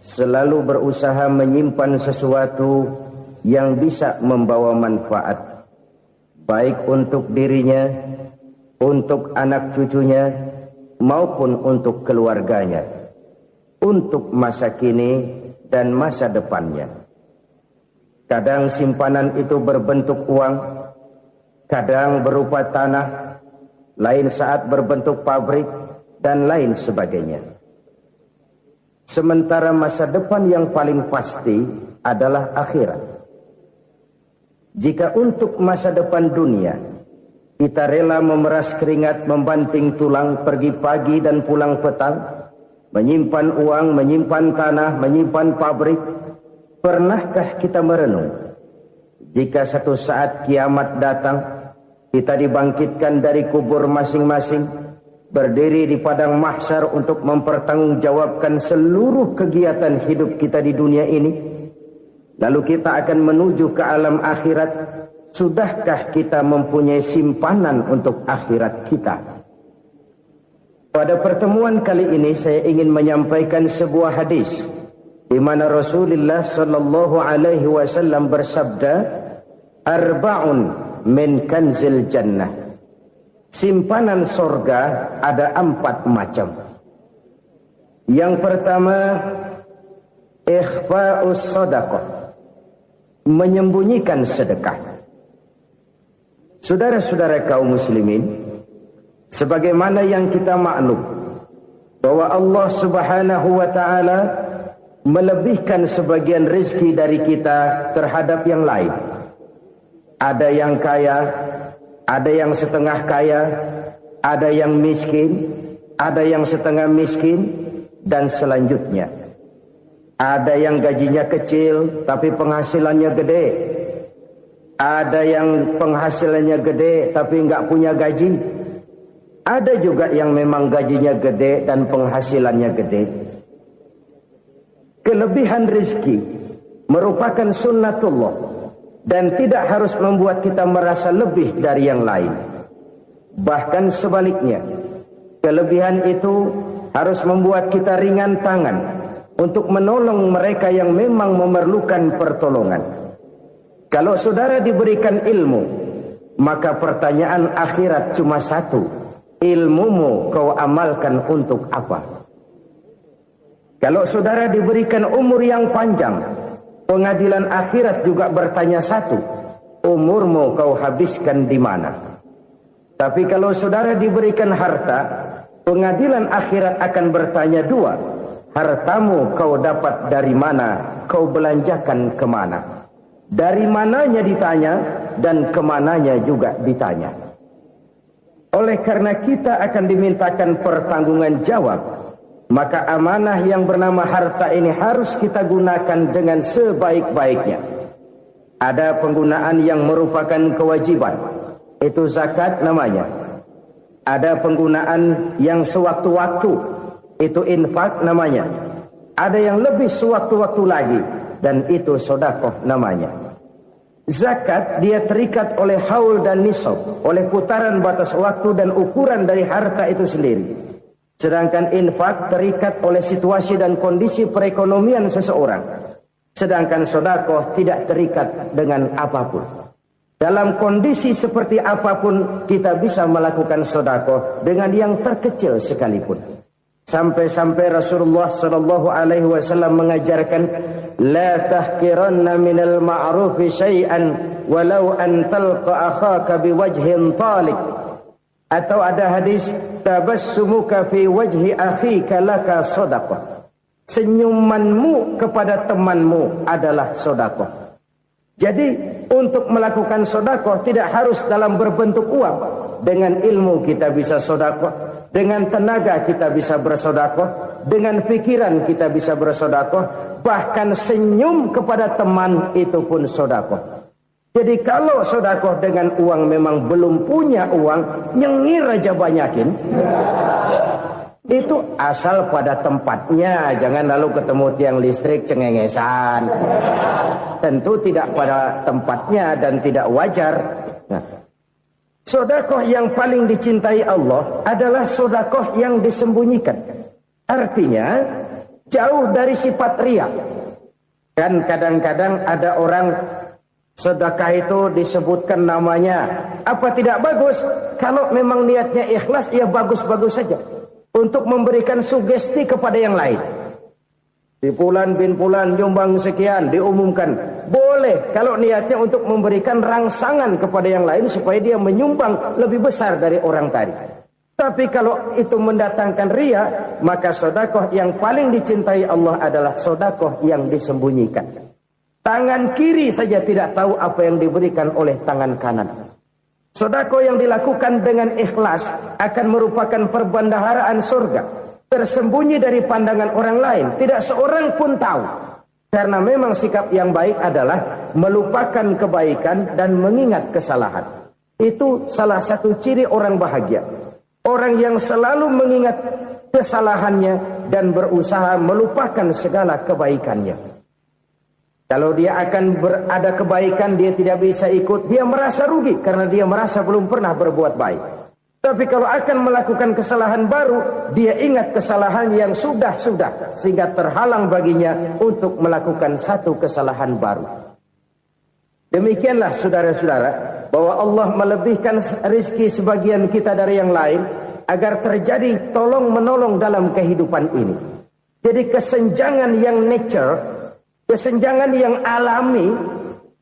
selalu berusaha menyimpan sesuatu yang bisa membawa manfaat, baik untuk dirinya, untuk anak cucunya, maupun untuk keluarganya, untuk masa kini dan masa depannya. Kadang simpanan itu berbentuk uang, kadang berupa tanah, lain saat berbentuk pabrik, dan lain sebagainya. Sementara masa depan yang paling pasti adalah akhirat. Jika untuk masa depan dunia kita rela memeras keringat, membanting tulang, pergi pagi dan pulang petang, menyimpan uang, menyimpan tanah, menyimpan pabrik, pernahkah kita merenung jika satu saat kiamat datang, kita dibangkitkan dari kubur masing-masing, berdiri di padang mahsyar untuk mempertanggungjawabkan seluruh kegiatan hidup kita di dunia ini, lalu kita akan menuju ke alam akhirat. Sudahkah kita mempunyai simpanan untuk akhirat kita? Pada pertemuan kali ini saya ingin menyampaikan sebuah hadis di mana Rasulullah sallallahu alaihi wasallam bersabda, "Arba'un min kanzil jannah." Simpanan sorga ada 4 macam. Yang pertama, ikhfa'us sadaqah, menyembunyikan sedekah. Saudara-saudara kaum muslimin, sebagaimana yang kita maklum bahwa Allah Subhanahu wa taala melebihkan sebagian rezeki dari kita terhadap yang lain. Ada yang kaya, ada yang setengah kaya, ada yang miskin, ada yang setengah miskin, dan selanjutnya. Ada yang gajinya kecil tapi penghasilannya gede. Ada yang penghasilannya gede tapi nggak punya gaji. Ada juga yang memang gajinya gede dan penghasilannya gede. Kelebihan rezeki merupakan sunnatullah dan tidak harus membuat kita merasa lebih dari yang lain. Bahkan sebaliknya, kelebihan itu harus membuat kita ringan tangan untuk menolong mereka yang memang memerlukan pertolongan. Kalau saudara diberikan ilmu, maka pertanyaan akhirat cuma satu: ilmumu kau amalkan untuk apa? Kalau saudara diberikan umur yang panjang, pengadilan akhirat juga bertanya satu: umurmu kau habiskan di mana? Tapi kalau saudara diberikan harta, pengadilan akhirat akan bertanya 2: hartamu kau dapat dari mana? Kau belanjakan kemana? Dari mananya ditanya dan kemananya juga ditanya. Oleh karena kita akan dimintakan pertanggungan jawab, maka amanah yang bernama harta ini harus kita gunakan dengan sebaik-baiknya. Ada penggunaan yang merupakan kewajiban, itu zakat namanya. Ada penggunaan yang sewaktu-waktu, itu infak namanya. Ada yang lebih sewaktu-waktu lagi, dan itu sedekah namanya. Zakat dia terikat oleh haul dan nisab, oleh putaran batas waktu dan ukuran dari harta itu sendiri. Sedangkan infak terikat oleh situasi dan kondisi perekonomian seseorang. Sedangkan sedekah tidak terikat dengan apapun. Dalam kondisi seperti apapun kita bisa melakukan sedekah dengan yang terkecil sekalipun. Sampai-sampai Rasulullah sallallahu alaihi wasallam mengajarkan, la tahqiranna minal ma'rufi syai'an walau an talqa akhaka biwajhin talik. Atau ada hadis, tabassumuka fi wajhi akhika laka shadaqah. Senyumanmu kepada temanmu adalah sedekah. Jadi untuk melakukan sedekah tidak harus dalam berbentuk uang. Dengan ilmu kita bisa sedekah. Dengan tenaga kita bisa bersedekah, dengan pikiran kita bisa bersedekah, bahkan senyum kepada teman itu pun sedekah. Jadi kalau sedekah dengan uang memang belum punya uang, nyengir aja banyakin. Itu asal pada tempatnya, jangan lalu ketemu tiang listrik cengengesan. Tentu tidak pada tempatnya dan tidak wajar. Nah, sedekah yang paling dicintai Allah adalah sedekah yang disembunyikan. Artinya, jauh dari sifat riya. Kan kadang-kadang ada orang sedekah itu disebutkan namanya, apa tidak bagus? Kalau memang niatnya ikhlas, ya bagus-bagus saja. Untuk memberikan sugesti kepada yang lain. Di Fulan bin Fulan nyumbang sekian, diumumkan. Boleh kalau niatnya untuk memberikan rangsangan kepada yang lain supaya dia menyumbang lebih besar dari orang tadi. Tapi kalau itu mendatangkan riya, maka sedekah yang paling dicintai Allah adalah sedekah yang disembunyikan. Tangan kiri saja tidak tahu apa yang diberikan oleh tangan kanan. Sedekah yang dilakukan dengan ikhlas akan merupakan perbendaharaan surga, tersembunyi dari pandangan orang lain, tidak seorang pun tahu. Karena memang sikap yang baik adalah melupakan kebaikan dan mengingat kesalahan. Itu salah satu ciri orang bahagia. Orang yang selalu mengingat kesalahannya dan berusaha melupakan segala kebaikannya. Kalau dia akan berada kebaikan, dia tidak bisa ikut, dia merasa rugi karena dia merasa belum pernah berbuat baik. Tapi kalau akan melakukan kesalahan baru, dia ingat kesalahan yang sudah-sudah, sehingga terhalang baginya untuk melakukan satu kesalahan baru. Demikianlah saudara-saudara, bahwa Allah melebihkan rizki sebagian kita dari yang lain, agar terjadi tolong-menolong dalam kehidupan ini. Jadi kesenjangan yang nature, kesenjangan yang alami,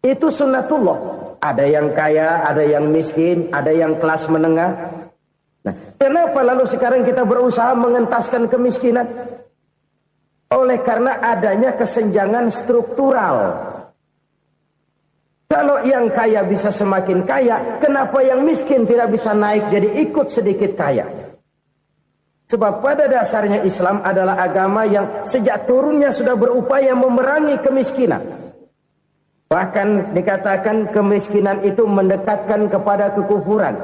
itu sunnatullah. Ada yang kaya, ada yang miskin, ada yang kelas menengah. Nah, kenapa lalu sekarang kita berusaha mengentaskan kemiskinan? Oleh karena adanya kesenjangan struktural. Kalau yang kaya bisa semakin kaya, kenapa yang miskin tidak bisa naik jadi ikut sedikit kaya? Sebab pada dasarnya Islam adalah agama yang sejak turunnya sudah berupaya memerangi kemiskinan. Bahkan dikatakan kemiskinan itu mendekatkan kepada kekufuran.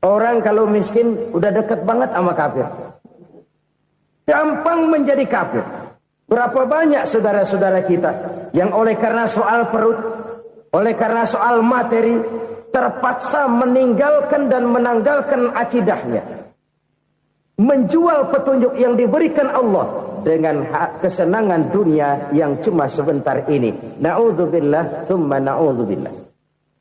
Orang kalau miskin udah dekat banget sama kafir. Gampang menjadi kafir. Berapa banyak saudara-saudara kita yang oleh karena soal perut, oleh karena soal materi, terpaksa meninggalkan dan menanggalkan akidahnya. Menjual petunjuk yang diberikan Allah dengan kesenangan dunia yang cuma sebentar ini. Na'udzubillah, thumma na'udzubillah.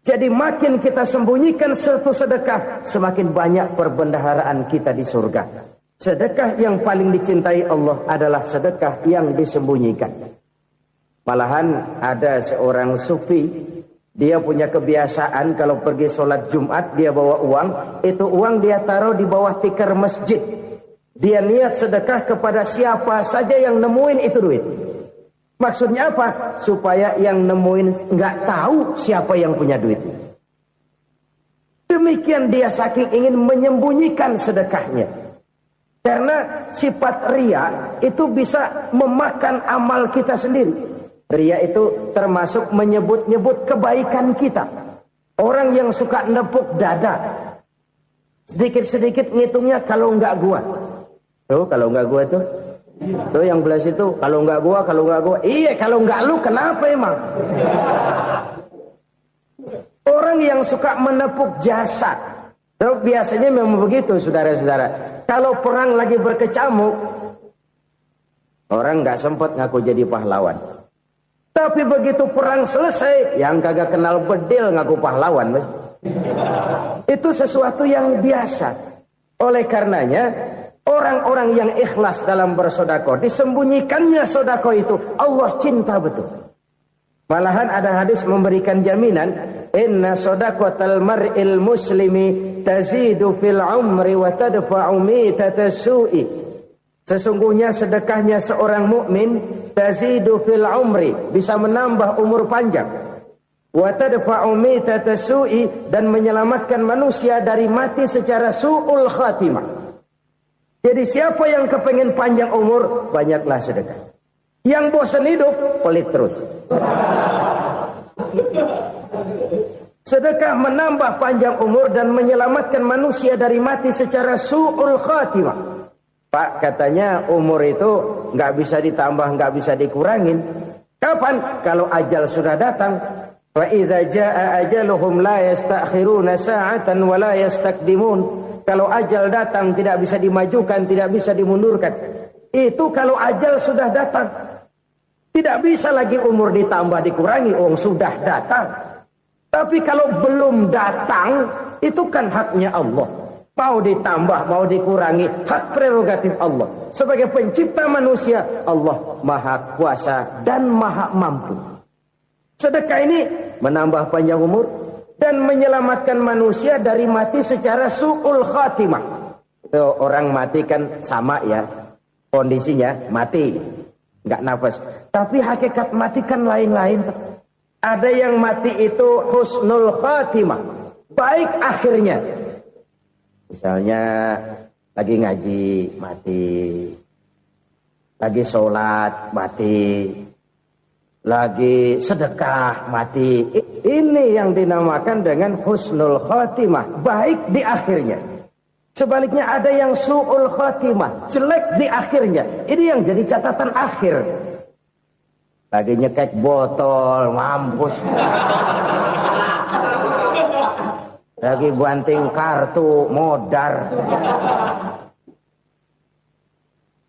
Jadi makin kita sembunyikan satu sedekah, semakin banyak perbendaharaan kita di surga. Sedekah yang paling dicintai Allah adalah sedekah yang disembunyikan. Malahan ada seorang sufi, dia punya kebiasaan kalau pergi sholat Jumat dia bawa uang, itu uang dia taruh di bawah tikar masjid. Dia niat sedekah kepada siapa saja yang nemuin itu duit. Maksudnya apa? Supaya yang nemuin nggak tahu siapa yang punya duit. Demikian dia saking ingin menyembunyikan sedekahnya. Karena sifat riya itu bisa memakan amal kita sendiri. Riya itu termasuk menyebut-nyebut kebaikan kita. Orang yang suka nepuk dada, sedikit-sedikit ngitungnya kalau nggak gua. Tuh kalau nggak gua tuh yang belah situ kalau nggak gua. Iya kalau nggak lu kenapa emang? Orang yang suka menepuk jasad. Tuh biasanya memang begitu saudara-saudara. Kalau perang lagi berkecamuk, orang nggak sempat ngaku jadi pahlawan. Tapi begitu perang selesai, yang kagak kenal bedil ngaku pahlawan, mas. Itu sesuatu yang biasa. Oleh karenanya, orang-orang yang ikhlas dalam bersedekah, disembunyikannya sedekah itu, Allah cinta betul. Malahan ada hadis memberikan jaminan, inna sedaqatal mar'il muslimi tazidu fil umri wa tadfa'u mitatas su'i. Sesungguhnya sedekahnya seorang mukmin tazidu fil umri, bisa menambah umur panjang. Wa tadfa'u mitatas su'i, dan menyelamatkan manusia dari mati secara su'ul khatimah. Jadi siapa yang kepengen panjang umur, banyaklah sedekah. Yang bosan hidup, pelit terus. Sedekah menambah panjang umur dan menyelamatkan manusia dari mati secara su'ul khatimah. Pak, katanya umur itu nggak bisa ditambah, nggak bisa dikurangin. Kapan? Kalau ajal sudah datang. Wa idza jaa ajaluhum la yastakhiruna sa'atan wa la yastakdimun. Kalau ajal datang tidak bisa dimajukan, tidak bisa dimundurkan. Itu kalau ajal sudah datang. Tidak bisa lagi umur ditambah dikurangi, sudah datang. Tapi kalau belum datang, itu kan haknya Allah. Mau ditambah, mau dikurangi, hak prerogatif Allah. Sebagai pencipta manusia, Allah Maha Kuasa dan Maha Mampu. Sedekah ini menambah panjang umur dan menyelamatkan manusia dari mati secara su'ul khatimah. Itu orang mati kan sama ya, kondisinya mati, nggak nafas. Tapi hakikat mati kan lain-lain. Ada yang mati itu husnul khatimah, baik akhirnya. Misalnya lagi ngaji mati, lagi sholat mati, lagi sedekah mati. Ini yang dinamakan dengan husnul khatimah, baik di akhirnya. Sebaliknya ada yang su'ul khatimah, jelek di akhirnya. Ini yang jadi catatan akhir. Lagi nyekek botol, mampus. Lagi banting kartu, modar.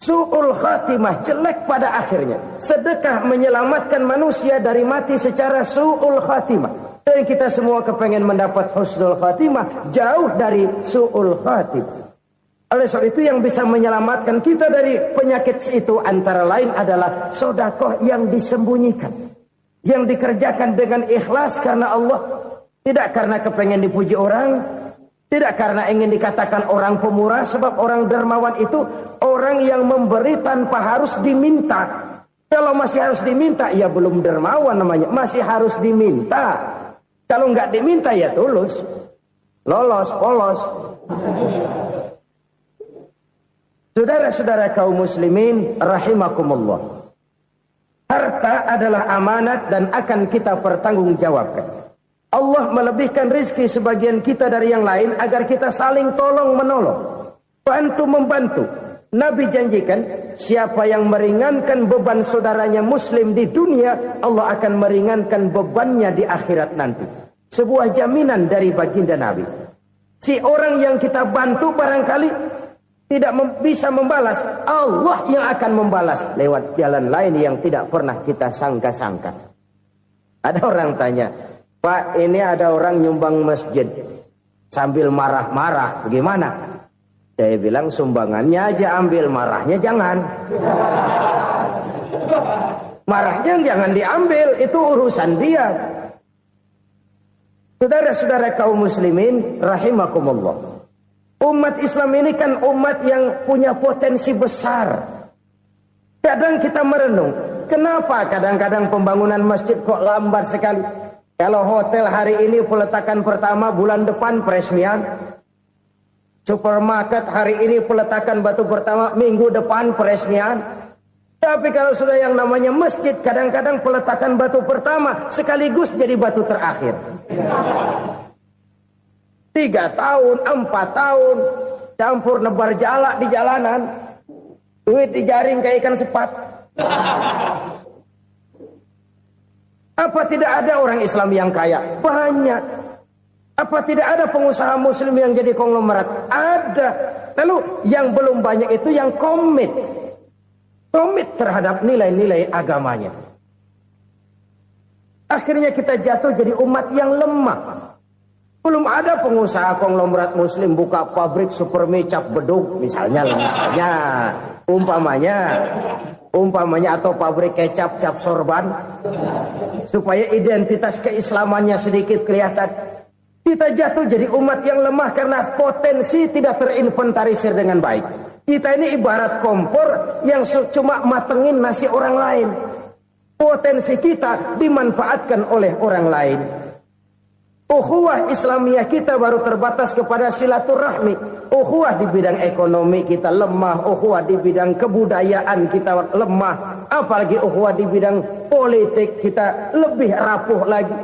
Su'ul khatimah, jelek pada akhirnya. Sedekah menyelamatkan manusia dari mati secara su'ul khatimah. Dan kita semua kepengen mendapat husnul khatimah, jauh dari su'ul khatimah. Oleh sebab itu yang bisa menyelamatkan kita dari penyakit itu antara lain adalah sedekah yang disembunyikan. Yang dikerjakan dengan ikhlas karena Allah. Tidak karena kepengen dipuji orang, tidak karena ingin dikatakan orang pemurah, sebab orang dermawan itu orang yang memberi tanpa harus diminta. Kalau masih harus diminta, ya belum dermawan namanya, masih harus diminta. Kalau nggak diminta ya tulus, lolos, polos. Saudara-saudara kaum muslimin rahimakumullah. Harta adalah amanat dan akan kita pertanggungjawabkan. Allah melebihkan rizki sebagian kita dari yang lain agar kita saling tolong menolong, bantu membantu. Nabi janjikan siapa yang meringankan beban saudaranya muslim di dunia, Allah akan meringankan bebannya di akhirat nanti. Sebuah jaminan dari baginda Nabi. Si orang yang kita bantu barangkali tidak bisa membalas, Allah yang akan membalas lewat jalan lain yang tidak pernah kita sangka-sangka. Ada orang tanya, Pak, ini ada orang nyumbang masjid sambil marah-marah, bagaimana? Saya bilang sumbangannya aja ambil, marahnya jangan. Marahnya jangan diambil, itu urusan dia. Saudara-saudara kaum muslimin rahimakumullah. Umat Islam ini kan umat yang punya potensi besar. Kadang kita merenung, kenapa kadang-kadang pembangunan masjid kok lambat sekali? Kalau hotel hari ini peletakan pertama, bulan depan peresmian. Supermarket hari ini peletakan batu pertama, minggu depan peresmian. Tapi kalau sudah yang namanya masjid, kadang-kadang peletakan batu pertama sekaligus jadi batu terakhir. 3 tahun, 4 tahun, campur nebar jalak di jalanan, duit dijaring kayak ikan sepat. Apa tidak ada orang Islam yang kaya? Banyak. Apa tidak ada pengusaha muslim yang jadi konglomerat? Ada. Lalu yang belum banyak itu yang komit terhadap nilai-nilai agamanya. Akhirnya kita jatuh jadi umat yang lemah. Belum ada pengusaha konglomerat muslim buka pabrik supermi cap beduk misalnya umpamanya atau pabrik kecap cap sorban supaya identitas keislamannya sedikit kelihatan. Kita jatuh jadi umat yang lemah karena potensi tidak terinventarisir dengan baik. Kita ini ibarat kompor yang cuma matengin nasi orang lain. Potensi kita dimanfaatkan oleh orang lain. Ukhuwah Islamiyah kita baru terbatas kepada silaturahmi. Ukhuwah di bidang ekonomi kita lemah, ukhuwah di bidang kebudayaan kita lemah, apalagi ukhuwah di bidang politik kita lebih rapuh lagi.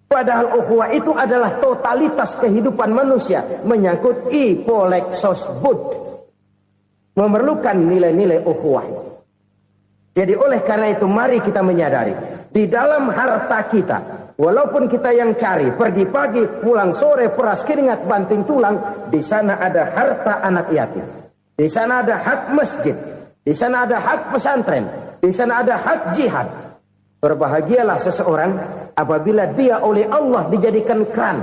Padahal ukhuwah itu adalah totalitas kehidupan manusia, menyangkut ipolexosbud, memerlukan nilai-nilai ukhuwah. Jadi oleh karena itu mari kita menyadari di dalam harta kita, walaupun kita yang cari, pergi pagi, pulang sore, peras keringat, banting tulang, di sana ada harta anak yatim. Di sana ada hak masjid. Di sana ada hak pesantren, di sana ada hak jihad. Berbahagialah seseorang apabila dia oleh Allah dijadikan keran.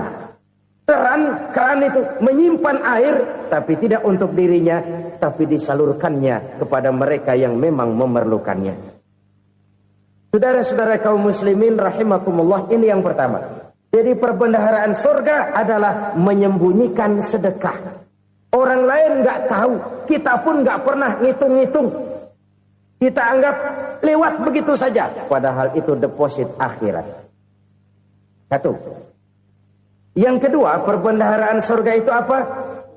Keran itu menyimpan air, tapi tidak untuk dirinya, tapi disalurkannya kepada mereka yang memang memerlukannya. Saudara-saudara kaum muslimin rahimakumullah, ini yang pertama. Jadi perbendaharaan surga adalah menyembunyikan sedekah. Orang lain nggak tahu, kita pun nggak pernah ngitung-ngitung. Kita anggap lewat begitu saja, padahal itu deposit akhirat. Satu. Yang kedua, perbendaharaan surga itu apa?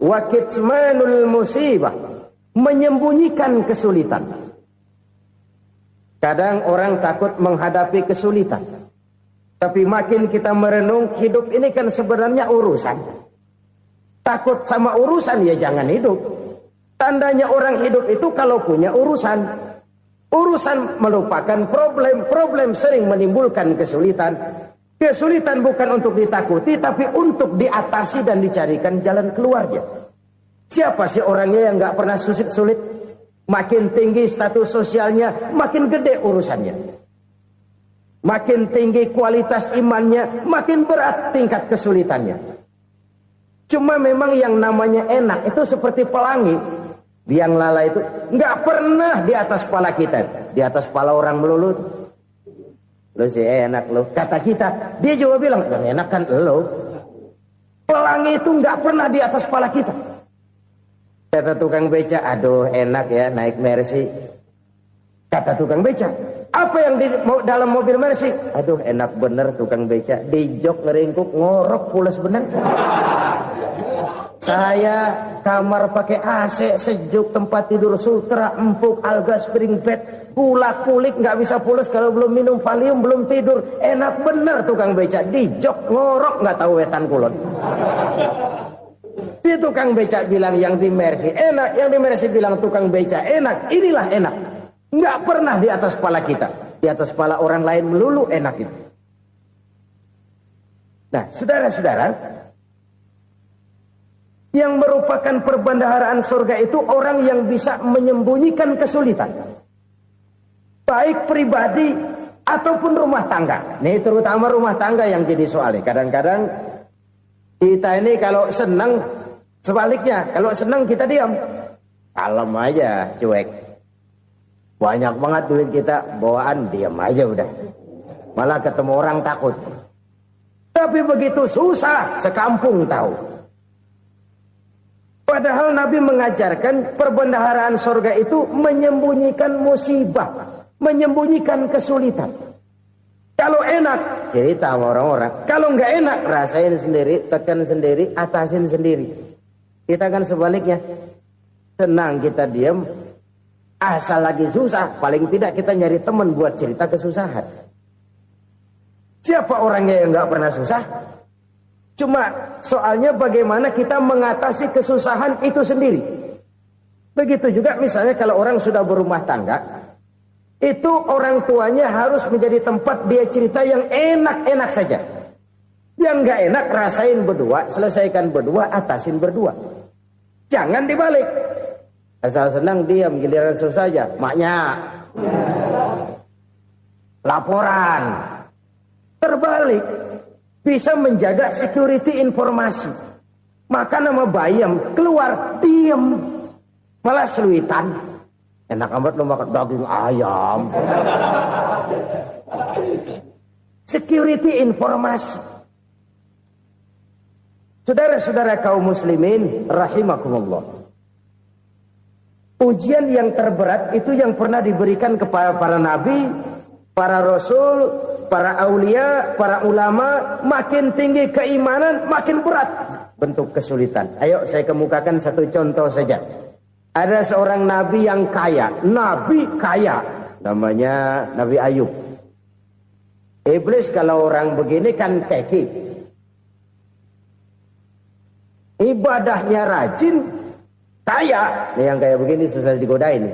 Wa kitmanul musibah, menyembunyikan kesulitan. Kadang orang takut menghadapi kesulitan. Tapi makin kita merenung, hidup ini kan sebenarnya urusan. Takut sama urusan, ya jangan hidup. Tandanya orang hidup itu kalau punya urusan. Urusan melupakan problem. Problem sering menimbulkan kesulitan. Kesulitan bukan untuk ditakuti, tapi untuk diatasi dan dicarikan jalan keluarnya. Siapa sih orangnya yang nggak pernah sulit-sulit? Makin tinggi status sosialnya, makin gede urusannya. Makin tinggi kualitas imannya, makin berat tingkat kesulitannya. Cuma memang yang namanya enak itu seperti pelangi. Biang lala itu nggak pernah di atas kepala kita, di atas kepala orang melulu. Lo sih enak lo, kata kita. Dia juga bilang, yang enak kan lo. Pelangi itu nggak pernah di atas kepala kita. Kata tukang beca, aduh enak ya naik Mercy. Kata tukang beca, apa yang di dalam mobil Mercy? Aduh enak bener tukang beca. Di jok ngeringkuk, ngorok pulas bener. Saya kamar pakai AC, sejuk, tempat tidur sutra, empuk, alga, spring bed, kulak kulik, nggak bisa pulas kalau belum minum Valium, belum tidur. Enak bener tukang beca, di jok ngorok nggak tahu wetan kulon. Si tukang beca bilang yang di Mercy enak, yang di Mercy bilang tukang beca enak. Inilah enak, nggak pernah di atas kepala kita, di atas kepala orang lain melulu enak itu. Nah, saudara-saudara, yang merupakan perbendaharaan surga itu orang yang bisa menyembunyikan kesulitan. Baik pribadi ataupun rumah tangga. Nih terutama rumah tangga yang jadi soalnya. Kadang-kadang kita ini kalau senang, sebaliknya. Kalau senang kita diam. Kalem aja, cuek. Banyak banget duit kita, bawaan diam aja udah. Malah ketemu orang takut. Tapi begitu susah, sekampung tahu. Padahal Nabi mengajarkan perbendaharaan surga itu menyembunyikan musibah, menyembunyikan kesulitan. Kalau enak, cerita sama orang-orang. Kalau nggak enak, rasain sendiri, tekan sendiri, atasin sendiri. Kita kan sebaliknya. Tenang kita diam, asal lagi susah, paling tidak kita nyari teman buat cerita kesusahan. Siapa orangnya yang nggak pernah susah? Cuma soalnya bagaimana kita mengatasi kesusahan itu sendiri. Begitu juga misalnya kalau orang sudah berumah tangga, itu orang tuanya harus menjadi tempat dia cerita yang enak-enak saja. Yang nggak enak rasain berdua, selesaikan berdua, atasin berdua. Jangan dibalik. Asal senang diam, giliran susah saja. Maknya laporan. Terbalik. Bisa menjaga security informasi. Maka nama bayam keluar diam, malah seluitan. Enak amat lo makan daging ayam. Security informasi. Saudara-saudara kaum muslimin rahimakumullah. Ujian yang terberat itu yang pernah diberikan kepada para nabi, para rasul, para aulia, para ulama. Makin tinggi keimanan, makin berat bentuk kesulitan. Ayo saya kemukakan satu contoh saja. Ada seorang nabi yang kaya, nabi kaya, namanya Nabi Ayub. Iblis kalau orang begini kan keki, ibadahnya rajin, kaya. Nih yang kayak begini susah digodain.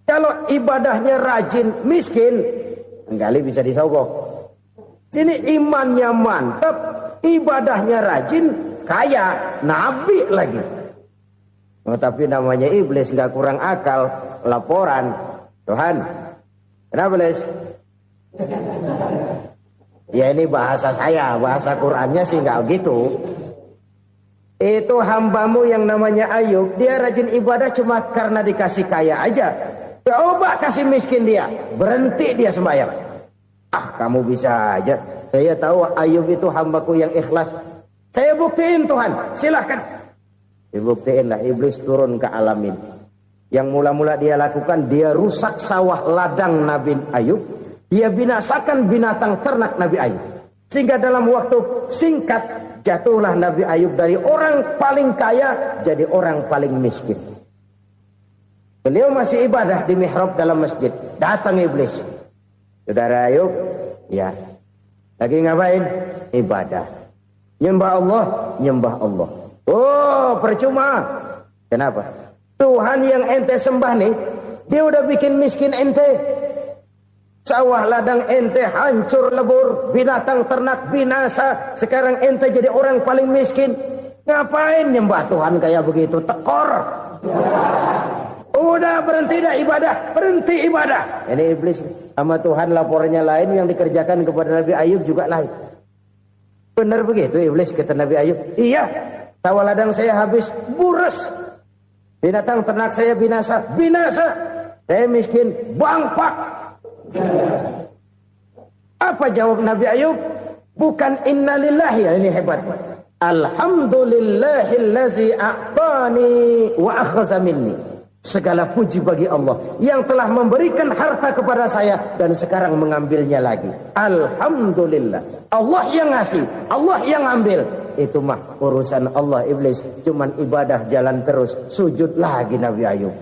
Kalau ibadahnya rajin, miskin, kali bisa disogok. Sini imannya mantap, ibadahnya rajin, kaya, nabi lagi. Tapi namanya iblis, nggak kurang akal. Laporan, Tuhan, kenapa Les? Ya ini bahasa saya, bahasa Qur'annya sih nggak gitu. Itu hambamu yang namanya Ayub, dia rajin ibadah cuma karena dikasih kaya aja. Coba kasih miskin dia, berhenti dia sembahyang. Ah, kamu bisa aja. Saya tahu Ayub itu hambaku yang ikhlas. Saya buktiin Tuhan, silahkan. Dibuktiin lah, iblis turun ke alam ini. Yang mula-mula dia lakukan, dia rusak sawah ladang Nabi Ayub. Dia binasakan binatang ternak Nabi Ayub. Sehingga dalam waktu singkat, jatuhlah Nabi Ayub dari orang paling kaya, jadi orang paling miskin. Beliau masih ibadah di mihrab dalam masjid. Datang iblis. Saudara Ayub, ya. Lagi ngapain? Ibadah. Nyembah Allah, nyembah Allah. Oh, percuma. Kenapa? Tuhan yang ente sembah nih, dia udah bikin miskin ente. Sawah ladang ente hancur lebur, binatang ternak binasa. Sekarang ente jadi orang paling miskin. Ngapain nyembah Tuhan kayak begitu? Tekor. Udah berhenti dah ibadah, berhenti ibadah. Ini iblis sama Tuhan laporannya lain, yang dikerjakan kepada Nabi Ayub juga lain. Benar begitu iblis, kata Nabi Ayub. Iya, sawah ladang saya habis, buras. Binatang ternak saya binasa, binasa. Saya miskin, bangpak. Apa jawab Nabi Ayub? Bukan innalillahi, ya ini hebat. Alhamdulillahillazi a'tani wa akhza minni. Segala puji bagi Allah yang telah memberikan harta kepada saya dan sekarang mengambilnya lagi. Alhamdulillah. Allah yang ngasih, Allah yang ambil. Itu mah urusan Allah. Iblis cuman ibadah jalan terus, sujud lagi Nabi Ayub.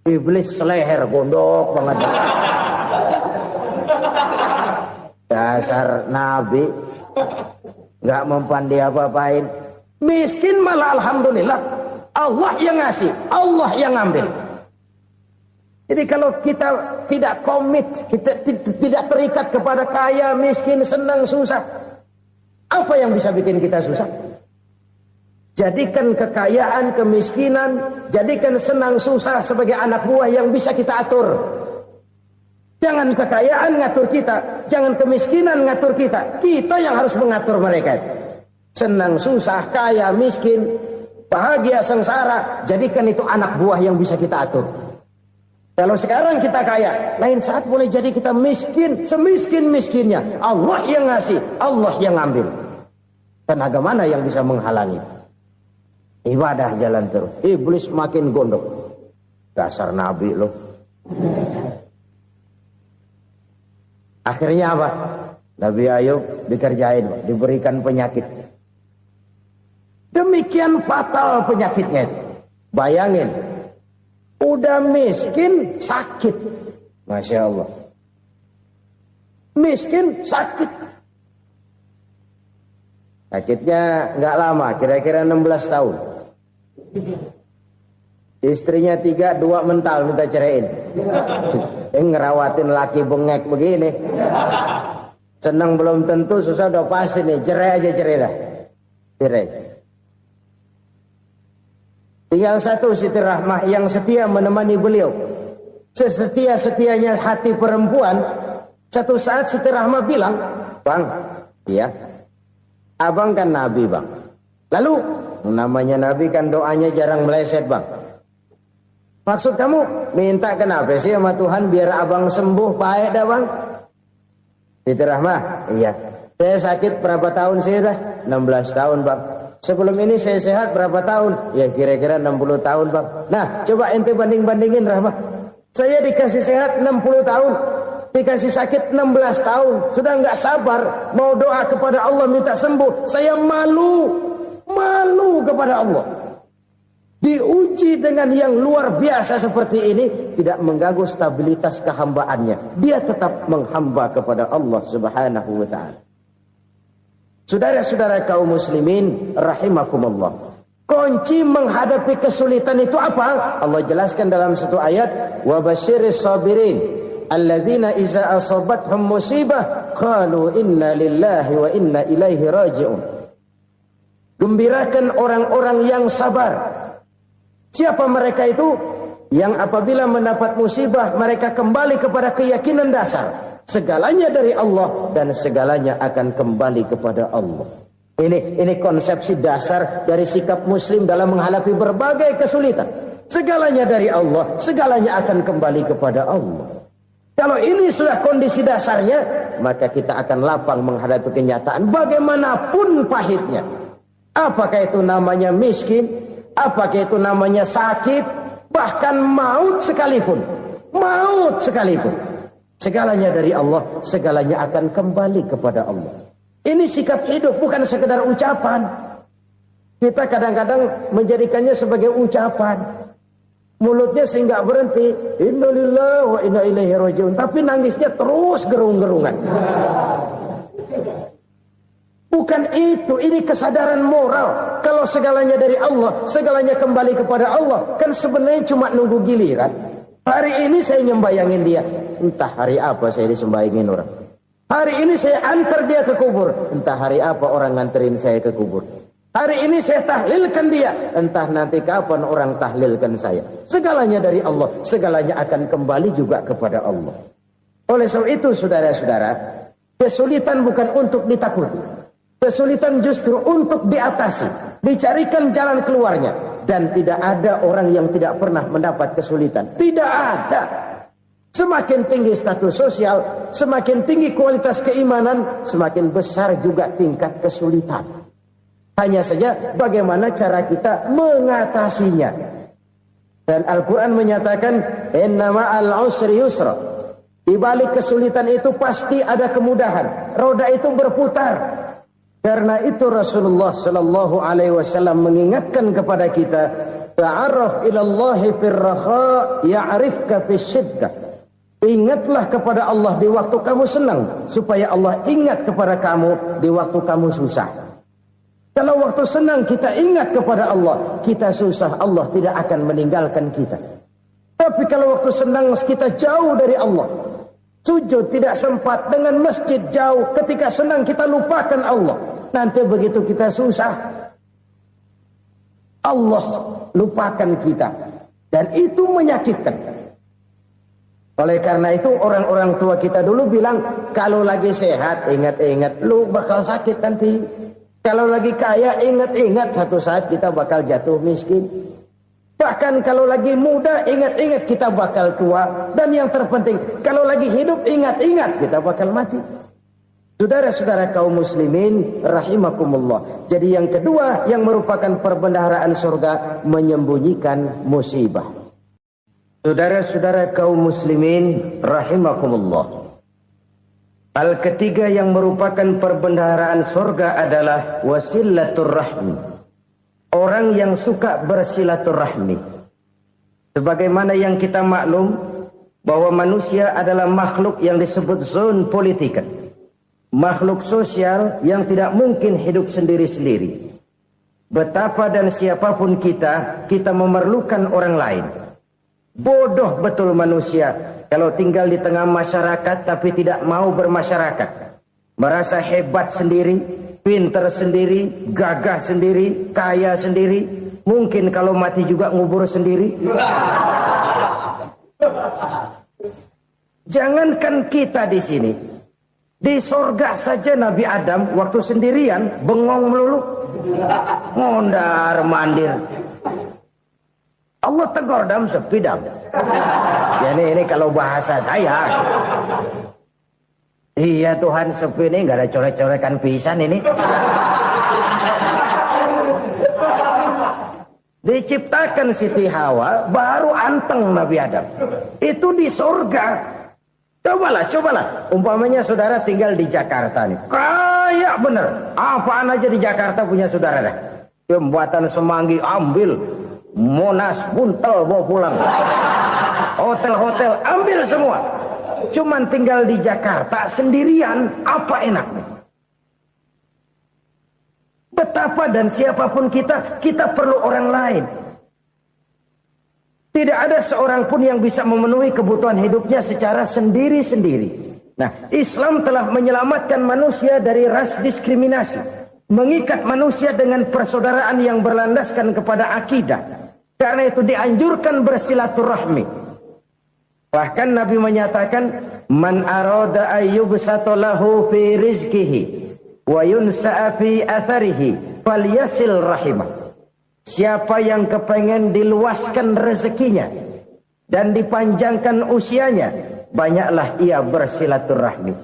Iblis seleher gondok banget. Dasar Nabi nggak mempan dia apa-apain. Miskin malah alhamdulillah. Allah yang ngasih, Allah yang ambil. Jadi kalau kita tidak komit, kita tidak terikat kepada kaya, miskin, senang, susah, apa yang bisa bikin kita susah? Jadikan kekayaan, kemiskinan, jadikan senang, susah sebagai anak buah yang bisa kita atur. Jangan kekayaan ngatur kita, jangan kemiskinan ngatur kita. Kita yang harus mengatur mereka. Senang, susah, kaya, miskin, bahagia, sengsara, jadikan itu anak buah yang bisa kita atur. Kalau sekarang kita kaya, lain saat boleh jadi kita miskin, semiskin-miskinnya. Allah yang ngasih, Allah yang ambil. Tenaga mana yang bisa menghalangi? Ibadah jalan terus. Iblis makin gondok. Dasar Nabi loh. Akhirnya apa? Nabi Ayub dikerjain, diberikan penyakit. Demikian fatal penyakitnya. Bayangin, udah miskin sakit. Masya Allah. Miskin sakit. Sakitnya nggak lama, kira-kira 16 tahun. Istrinya 3, 2 mental minta ceraiin. Ngerawatin laki bengek begini. Senang belum tentu, susah udah pasti nih. Cerai aja, cerai dah. Cerai. Tinggal satu Siti Rahmah yang setia menemani beliau. Sesetia-setianya hati perempuan. Satu saat Siti Rahmah bilang, "Bang, iya, abang kan Nabi, Bang. Lalu, namanya Nabi kan doanya jarang meleset, Bang. Maksud kamu minta kenapa sih sama Tuhan biar abang sembuh, baik dah, Bang?" Siti Rahmah, "Iya. Saya sakit berapa tahun sih dah?" 16 tahun, Bang. "Sebelum ini saya sehat berapa tahun?" "Ya kira-kira 60 tahun, Bang." "Nah, coba ente banding-bandingin, Rahmah. Saya dikasih sehat 60 tahun, dikasih sakit 16 tahun. Sudah nggak sabar mau doa kepada Allah minta sembuh. Saya malu kepada Allah. Diuji dengan yang luar biasa seperti ini, tidak mengganggu stabilitas kehambaannya. Dia tetap menghamba kepada Allah Subhanahu wa ta'ala." Saudara-saudara kaum muslimin rahimakumullah, kunci menghadapi kesulitan itu apa? Allah jelaskan dalam satu ayat, "Wa basyiris sabirin alladzina iza asabathum musibah qalu inna lillahi wa inna ilaihi raji'un." Gembirakan orang-orang yang sabar Siapa mereka itu? Yang apabila mendapat musibah mereka kembali kepada keyakinan dasar, segalanya dari Allah dan segalanya akan kembali kepada Allah. Ini konsepsi dasar dari sikap muslim dalam menghadapi berbagai kesulitan. Segalanya dari Allah, segalanya akan kembali kepada Allah. Kalau ini sudah kondisi dasarnya, maka kita akan lapang menghadapi kenyataan bagaimanapun pahitnya. Apakah itu namanya miskin, apakah itu namanya sakit, bahkan maut sekalipun. Maut sekalipun. Segalanya dari Allah, segalanya akan kembali kepada Allah. Ini sikap hidup, bukan sekedar ucapan. Kita kadang-kadang menjadikannya sebagai ucapan. Mulutnya sehingga berhenti, innalillahi wa inna ilaihi rajiun, tapi nangisnya terus gerung-gerungan. Bukan itu, ini kesadaran moral. Kalau segalanya dari Allah, segalanya kembali kepada Allah, kan sebenarnya cuma nunggu giliran. Hari ini saya nyembayangin dia, entah hari apa saya disembayangin orang. Hari ini saya antar dia ke kubur, entah hari apa orang nganterin saya ke kubur. Hari ini saya tahlilkan dia, entah nanti kapan orang tahlilkan saya. Segalanya dari Allah, segalanya akan kembali juga kepada Allah. Oleh sebab itu saudara-saudara, kesulitan bukan untuk ditakuti. Kesulitan justru untuk diatasi, dicarikan jalan keluarnya. Dan tidak ada orang yang tidak pernah mendapat kesulitan. Tidak ada. Semakin tinggi status sosial, semakin tinggi kualitas keimanan, semakin besar juga tingkat kesulitan. Hanya saja bagaimana cara kita mengatasinya. Dan Al-Quran menyatakan, inna ma'al usri yusra. Di balik kesulitan itu pasti ada kemudahan. Roda itu berputar. Karena itu Rasulullah sallallahu alaihi wasallam mengingatkan kepada kita, ta'arraf ilallahi fir raha ya'rifka fis syiddah. Ingatlah kepada Allah di waktu kamu senang, supaya Allah ingat kepada kamu di waktu kamu susah. Kalau waktu senang kita ingat kepada Allah, kita susah, Allah tidak akan meninggalkan kita. Tapi kalau waktu senang kita jauh dari Allah, sujud tidak sempat, dengan masjid jauh, ketika senang kita lupakan Allah. Nanti begitu kita susah, Allah lupakan kita. Dan itu menyakitkan. Oleh karena itu orang-orang tua kita dulu bilang, kalau lagi sehat ingat-ingat lu bakal sakit nanti. Kalau lagi kaya ingat-ingat satu saat kita bakal jatuh miskin. Bahkan kalau lagi muda ingat-ingat kita bakal tua. Dan yang terpenting kalau lagi hidup ingat-ingat kita bakal mati. Saudara-saudara kaum muslimin rahimakumullah. Jadi yang kedua yang merupakan perbendaharaan surga, menyembunyikan musibah. Saudara-saudara kaum muslimin rahimakumullah. Hal ketiga yang merupakan perbendaharaan surga adalah wasilatur rahmi. Orang yang suka bersilaturahmi. Sebagaimana yang kita maklum bahwa manusia adalah makhluk yang disebut zon politika. Makhluk sosial yang tidak mungkin hidup sendiri-sendiri. Betapa dan siapapun kita memerlukan orang lain. Bodoh betul manusia kalau tinggal di tengah masyarakat tapi tidak mau bermasyarakat. Merasa hebat sendiri, pintar sendiri, gagah sendiri, kaya sendiri. Mungkin kalau mati juga ngubur sendiri. Jangankan kita di sini, di sorga saja Nabi Adam waktu sendirian bengong melulu, ngondar mandir. Allah tegur dam sepi dam. Ya ini kalau bahasa saya. Iya Tuhan sepi ini nggak ada coret-coretan pisan ini. Diciptakan Siti Hawa baru anteng Nabi Adam. Itu di surga. Cobalah. Umpamanya saudara tinggal di Jakarta nih. Kayak bener. Apaan aja di Jakarta punya saudara dah. Jembatan Semanggi ambil. Monas, Buntel bawa pulang. Hotel-hotel ambil semua. Cuman tinggal di Jakarta sendirian, apa enaknya? Betapa dan siapapun kita perlu orang lain. Tidak ada seorang pun yang bisa memenuhi kebutuhan hidupnya secara sendiri-sendiri. Nah, Islam telah menyelamatkan manusia dari ras diskriminasi. Mengikat manusia dengan persaudaraan yang berlandaskan kepada akidah. Karena itu dianjurkan bersilaturahmi. Bahkan Nabi menyatakan, man arada ayyubsata lahu fi rizqihi wa yunsa'a fi atharihi falyasil rahimah. Siapa yang kepengen diluaskan rezekinya dan dipanjangkan usianya, banyaklah ia bersilaturahmi.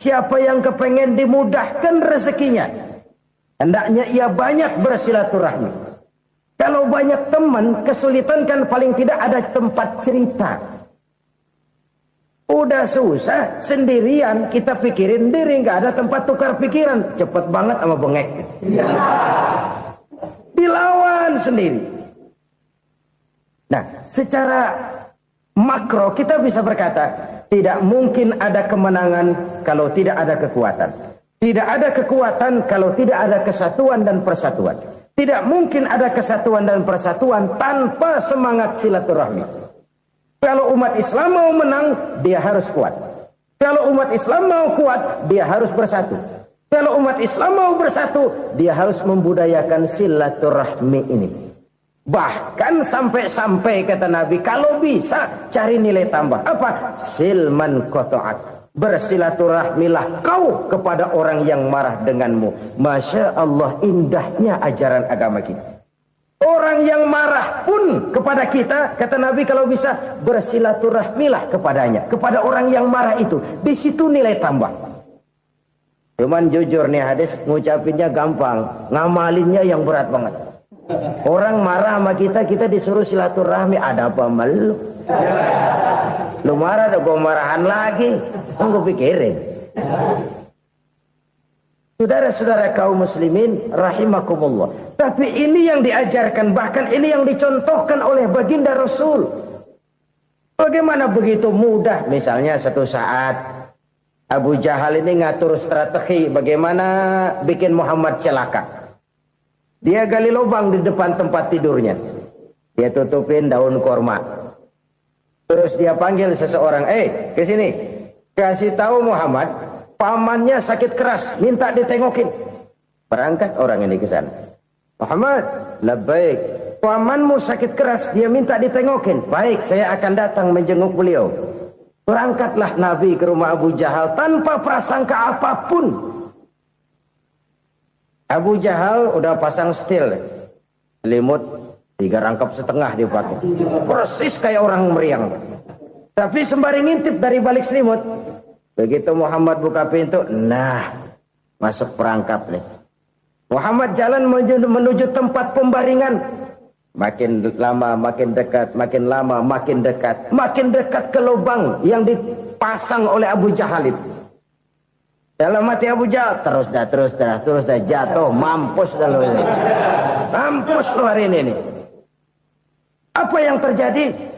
Siapa yang kepengen dimudahkan rezekinya, hendaknya ia banyak bersilaturahmi. Kalau banyak teman, kesulitan kan paling tidak ada tempat cerita. Udah susah, sendirian kita pikirin diri, nggak ada tempat tukar pikiran. Cepet banget sama bengek. Dilawan sendiri. Nah, secara makro kita bisa berkata, tidak mungkin ada kemenangan kalau tidak ada kekuatan. Tidak ada kekuatan kalau tidak ada kesatuan dan persatuan. Tidak mungkin ada kesatuan dan persatuan tanpa semangat silaturahmi. Kalau umat Islam mau menang, dia harus kuat. Kalau umat Islam mau kuat, dia harus bersatu. Kalau umat Islam mau bersatu, dia harus membudayakan silaturahmi ini. Bahkan sampai-sampai kata Nabi, kalau bisa cari nilai tambah. Apa? Silman qata'at. Bersilaturahmilah kau kepada orang yang marah denganmu. Masya Allah, indahnya ajaran agama kita. Orang yang marah pun kepada kita, kata Nabi, kalau bisa bersilaturahmilah kepadanya, kepada orang yang marah itu. Di situ nilai tambah. Cuman jujur nih hadis, ngucapinnya gampang, ngamalinnya yang berat banget. Orang marah sama kita, kita disuruh silaturahmi, ada apa malu? Lu marah, ada gue marahan lagi. Tunggu pikirin. Saudara-saudara kaum muslimin rahimakumullah. Tapi ini yang diajarkan, bahkan ini yang dicontohkan oleh baginda Rasul. Bagaimana begitu mudah? Misalnya satu saat Abu Jahal ini ngatur strategi bagaimana bikin Muhammad celaka. Dia gali lubang di depan tempat tidurnya. Dia tutupin daun korma. Terus dia panggil seseorang, ke sini. Kasih tahu Muhammad, pamannya sakit keras, minta ditengokin. Berangkat orang ini ke sana. Muhammad, labbaik. Pamanmu sakit keras, dia minta ditengokin. Baik, saya akan datang menjenguk beliau. Berangkatlah Nabi ke rumah Abu Jahal tanpa prasangka apapun. Abu Jahal udah pasang setil, selimut 3 rangkap setengah dia pakai. Persis kayak orang meriang. Tapi sembari ngintip dari balik selimut. Begitu Muhammad buka pintu, nah masuk perangkap nih. Muhammad jalan menuju tempat pembaringan. Makin lama makin dekat, makin lama makin dekat. Makin dekat ke lubang yang dipasang oleh Abu Jahal itu. Dalam hati Abu Jahal, terus dah jatuh, mampus dah lo ini. Mampus lo hari ini nih. Apa yang terjadi?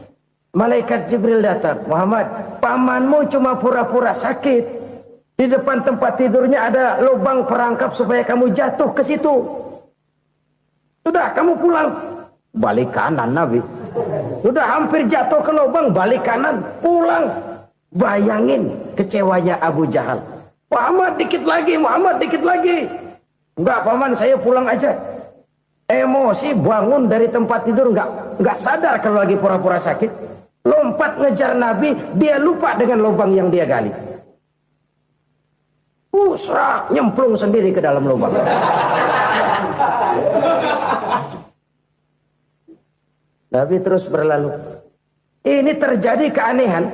Malaikat Jibril datang. Muhammad, pamanmu cuma pura-pura sakit. Di depan tempat tidurnya ada lubang perangkap supaya kamu jatuh ke situ. Sudah, kamu pulang. Balik kanan Nabi. Sudah hampir jatuh ke lubang, balik kanan, pulang. Bayangin kecewanya Abu Jahal. Muhammad dikit lagi, Muhammad dikit lagi. Enggak paman, saya pulang aja. Emosi bangun dari tempat tidur, enggak sadar kalau lagi pura-pura sakit. Lompat ngejar Nabi, dia lupa dengan lubang yang dia gali. Usrak, nyemplung sendiri ke dalam lubang. Nabi terus berlalu. Ini terjadi keanehan.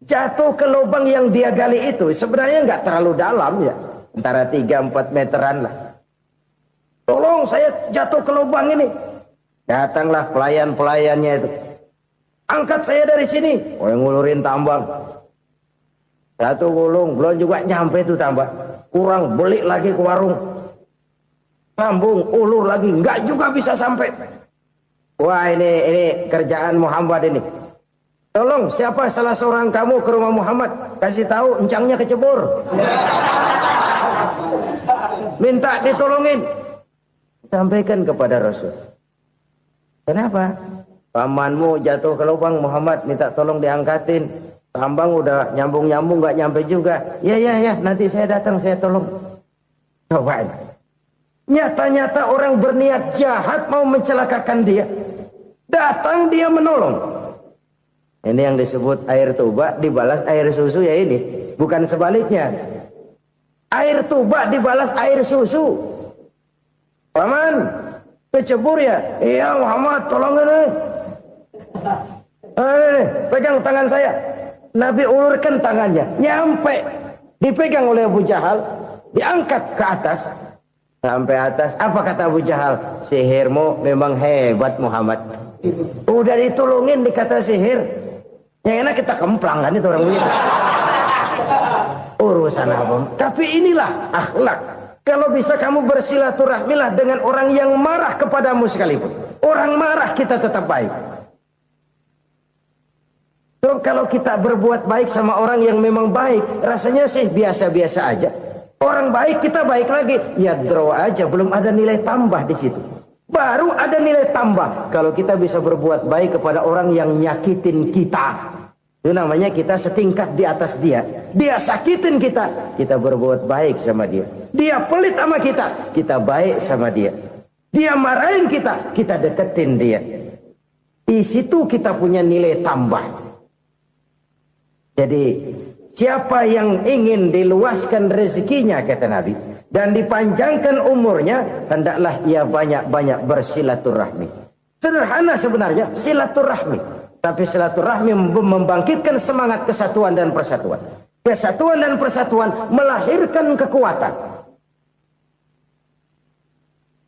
Jatuh ke lubang yang dia gali itu sebenarnya nggak terlalu dalam ya. Antara 3-4 meteran lah. Tolong saya jatuh ke lubang ini. Datanglah pelayan-pelayannya itu. Angkat saya dari sini. Oh, yang ngulurin tambang. Satu gulung, belum juga nyampe itu tambang. Kurang, beli lagi ke warung. Sambung, ulur lagi, nggak juga bisa sampai. Wah, ini kerjaan Muhammad ini. Tolong, siapa salah seorang kamu ke rumah Muhammad? Kasih tahu, encangnya kecebur. Minta ditolongin. Sampaikan kepada Rasul. Kenapa? Pamanmu jatuh ke lubang, Muhammad minta tolong diangkatin. Tambang udah nyambung-nyambung nggak nyampe juga. Ya, nanti saya datang, saya tolong. Coba. Nyata-nyata orang berniat jahat mau mencelakakan dia. Datang dia menolong. Ini yang disebut air tuba dibalas air susu ya ini. Bukan sebaliknya. Air tuba dibalas air susu. Paman, kecebur ya? Iya Muhammad, tolong ini. Pegang tangan saya. Nabi ulurkan tangannya. Nyampe. Dipegang oleh Abu Jahal. Diangkat ke atas. Sampai atas. Apa kata Abu Jahal? Sihirmu memang hebat Muhammad. Udah ditolongin dikata sihir. Yang enak kita kemplang kan itu orang begitu. Urusan apa? Tapi inilah akhlak. Kalau bisa kamu bersilaturahmilah dengan orang yang marah kepadamu sekalipun. Orang marah kita tetap baik. So, kalau kita berbuat baik sama orang yang memang baik, rasanya sih biasa-biasa aja. Orang baik kita baik lagi. Ya draw aja, belum ada nilai tambah di situ. Baru ada nilai tambah kalau kita bisa berbuat baik kepada orang yang nyakitin kita. Itu namanya kita setingkat di atas dia. Dia sakitin kita, kita berbuat baik sama dia. Dia pelit sama kita, kita baik sama dia. Dia marahin kita, kita deketin dia. Di situ kita punya nilai tambah. Jadi siapa yang ingin diluaskan rezekinya kata Nabi dan dipanjangkan umurnya, hendaklah ia banyak-banyak bersilaturahmi. Sederhana sebenarnya silaturahmi, tapi silaturahmi membangkitkan semangat kesatuan dan persatuan. Kesatuan dan persatuan melahirkan kekuatan.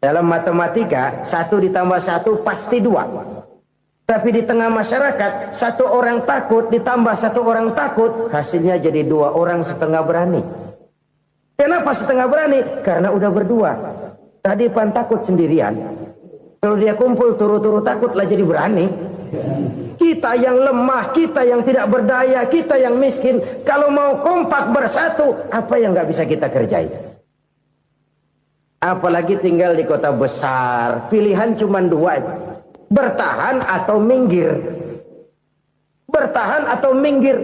Dalam matematika 1 ditambah 1 pasti 2. Tapi di tengah masyarakat 1 orang takut ditambah 1 orang takut, hasilnya jadi 2 orang setengah berani. Kenapa setengah berani? Karena udah berdua. Tadi pan takut sendirian. Kalau dia kumpul turu-turu takutlah jadi berani. Kita yang lemah, kita yang tidak berdaya, kita yang miskin, kalau mau kompak bersatu, apa yang nggak bisa kita kerjain? Apalagi tinggal di kota besar, pilihan cuma 2. Bertahan atau minggir. Bertahan atau minggir.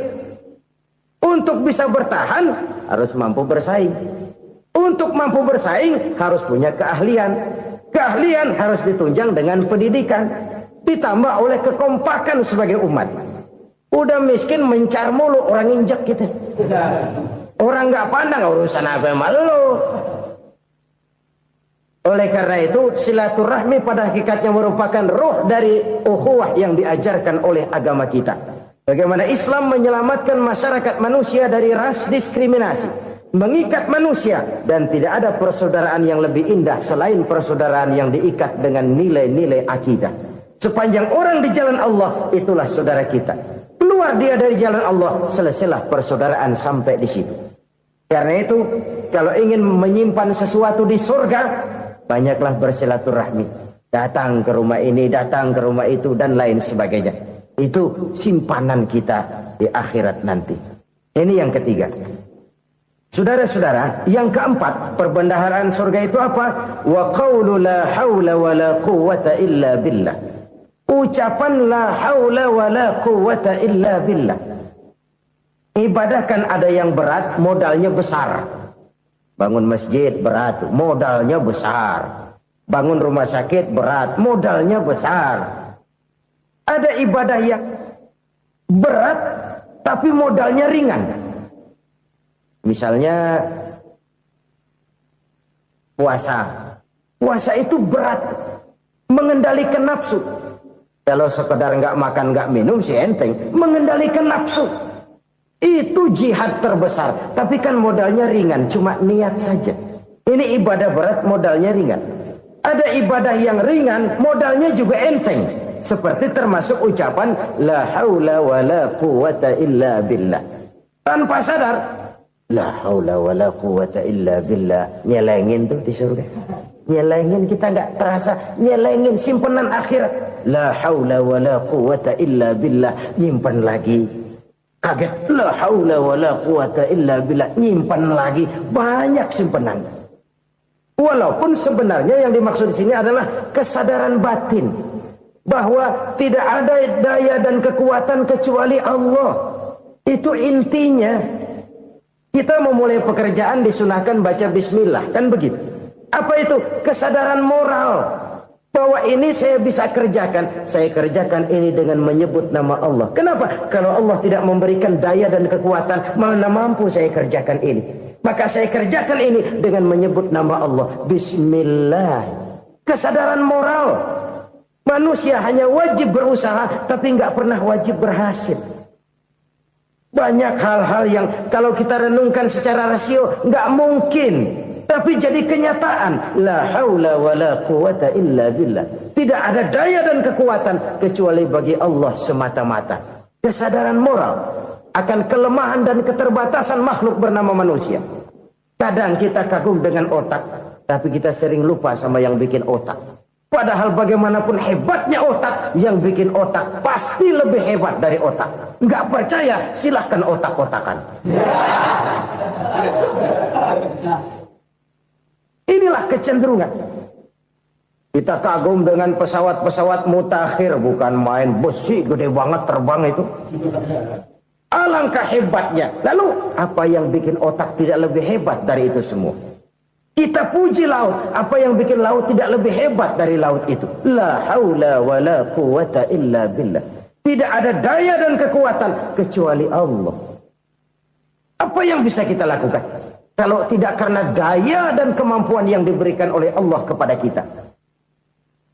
Untuk bisa bertahan harus mampu bersaing. Untuk mampu bersaing harus punya keahlian. Keahlian harus ditunjang dengan pendidikan. Ditambah oleh kekompakan sebagai umat. Udah miskin mencar mulu, orang injek gitu. Orang nggak pandang urusan apa yang malu. Oleh karena itu silaturahmi pada hakikatnya merupakan roh dari ukhuwah yang diajarkan oleh agama kita. Bagaimana Islam menyelamatkan masyarakat manusia dari ras diskriminasi, mengikat manusia, dan tidak ada persaudaraan yang lebih indah selain persaudaraan yang diikat dengan nilai-nilai akidah. Sepanjang orang di jalan Allah, itulah saudara kita. Keluar dia dari jalan Allah, selesailah persaudaraan sampai di situ. Karena itu, kalau ingin menyimpan sesuatu di surga, banyaklah bersilaturahmi. Datang ke rumah ini, datang ke rumah itu, dan lain sebagainya. Itu simpanan kita di akhirat nanti. Ini yang ketiga. Saudara-saudara, yang keempat, perbendaharaan surga itu apa? Wa qawlu la hawla wa la quwwata illa billah. Ucapan la hawla wa la quwwata illa billah. Ibadah kan ada yang berat, modalnya besar. Bangun masjid berat, modalnya besar. Bangun rumah sakit berat, modalnya besar. Ada ibadah yang berat, tapi modalnya ringan. Misalnya puasa. Puasa itu berat, mengendalikan nafsu. Kalau sekedar nggak makan nggak minum sih enteng, mengendalikan nafsu itu jihad terbesar. Tapi kan modalnya ringan, cuma niat saja. Ini ibadah berat, modalnya ringan. Ada ibadah yang ringan, modalnya juga enteng. Seperti termasuk ucapan la haula wa la quwwata illa billah. Tanpa sadar, la haula wa la quwwata illa billah. Nyelengin tuh di surga. Nyelengin, kita nggak terasa. Nyelengin simpenan akhirat. La haula wa la quwwata illa billah. Nyimpan lagi. Kaget. La haula wa la quwwata illa billah. Nyimpan lagi. Banyak simpenan. Walaupun sebenarnya yang dimaksud di sini adalah kesadaran batin. Bahwa tidak ada daya dan kekuatan kecuali Allah. Itu intinya. Kita memulai pekerjaan disunahkan baca bismillah. Kan begitu. Apa itu? Kesadaran moral. Bahwa ini saya bisa kerjakan. Saya kerjakan ini dengan menyebut nama Allah. Kenapa? Kalau Allah tidak memberikan daya dan kekuatan, mana mampu saya kerjakan ini. Maka saya kerjakan ini dengan menyebut nama Allah. Bismillah. Kesadaran moral. Manusia hanya wajib berusaha, tapi nggak pernah wajib berhasil. Banyak hal-hal yang kalau kita renungkan secara rasio nggak mungkin. Tapi jadi kenyataan. La haula wa la quwata illa billah. Tidak ada daya dan kekuatan kecuali bagi Allah semata-mata. Kesadaran moral akan kelemahan dan keterbatasan makhluk bernama manusia. Kadang kita kagum dengan otak, tapi kita sering lupa sama yang bikin otak. Padahal bagaimanapun hebatnya otak, yang bikin otak pasti lebih hebat dari otak. Nggak percaya? Silahkan otak-otakan. Inilah kecenderungan. Kita kagum dengan pesawat-pesawat mutakhir, bukan main, besi gede banget terbang itu. Alangkah hebatnya. Lalu apa yang bikin otak tidak lebih hebat dari itu semua? Kita puji laut, apa yang bikin laut tidak lebih hebat dari laut itu? La haula wa la quwata illa billah. Tidak ada daya dan kekuatan kecuali Allah. Apa yang bisa kita lakukan kalau tidak karena daya dan kemampuan yang diberikan oleh Allah kepada kita?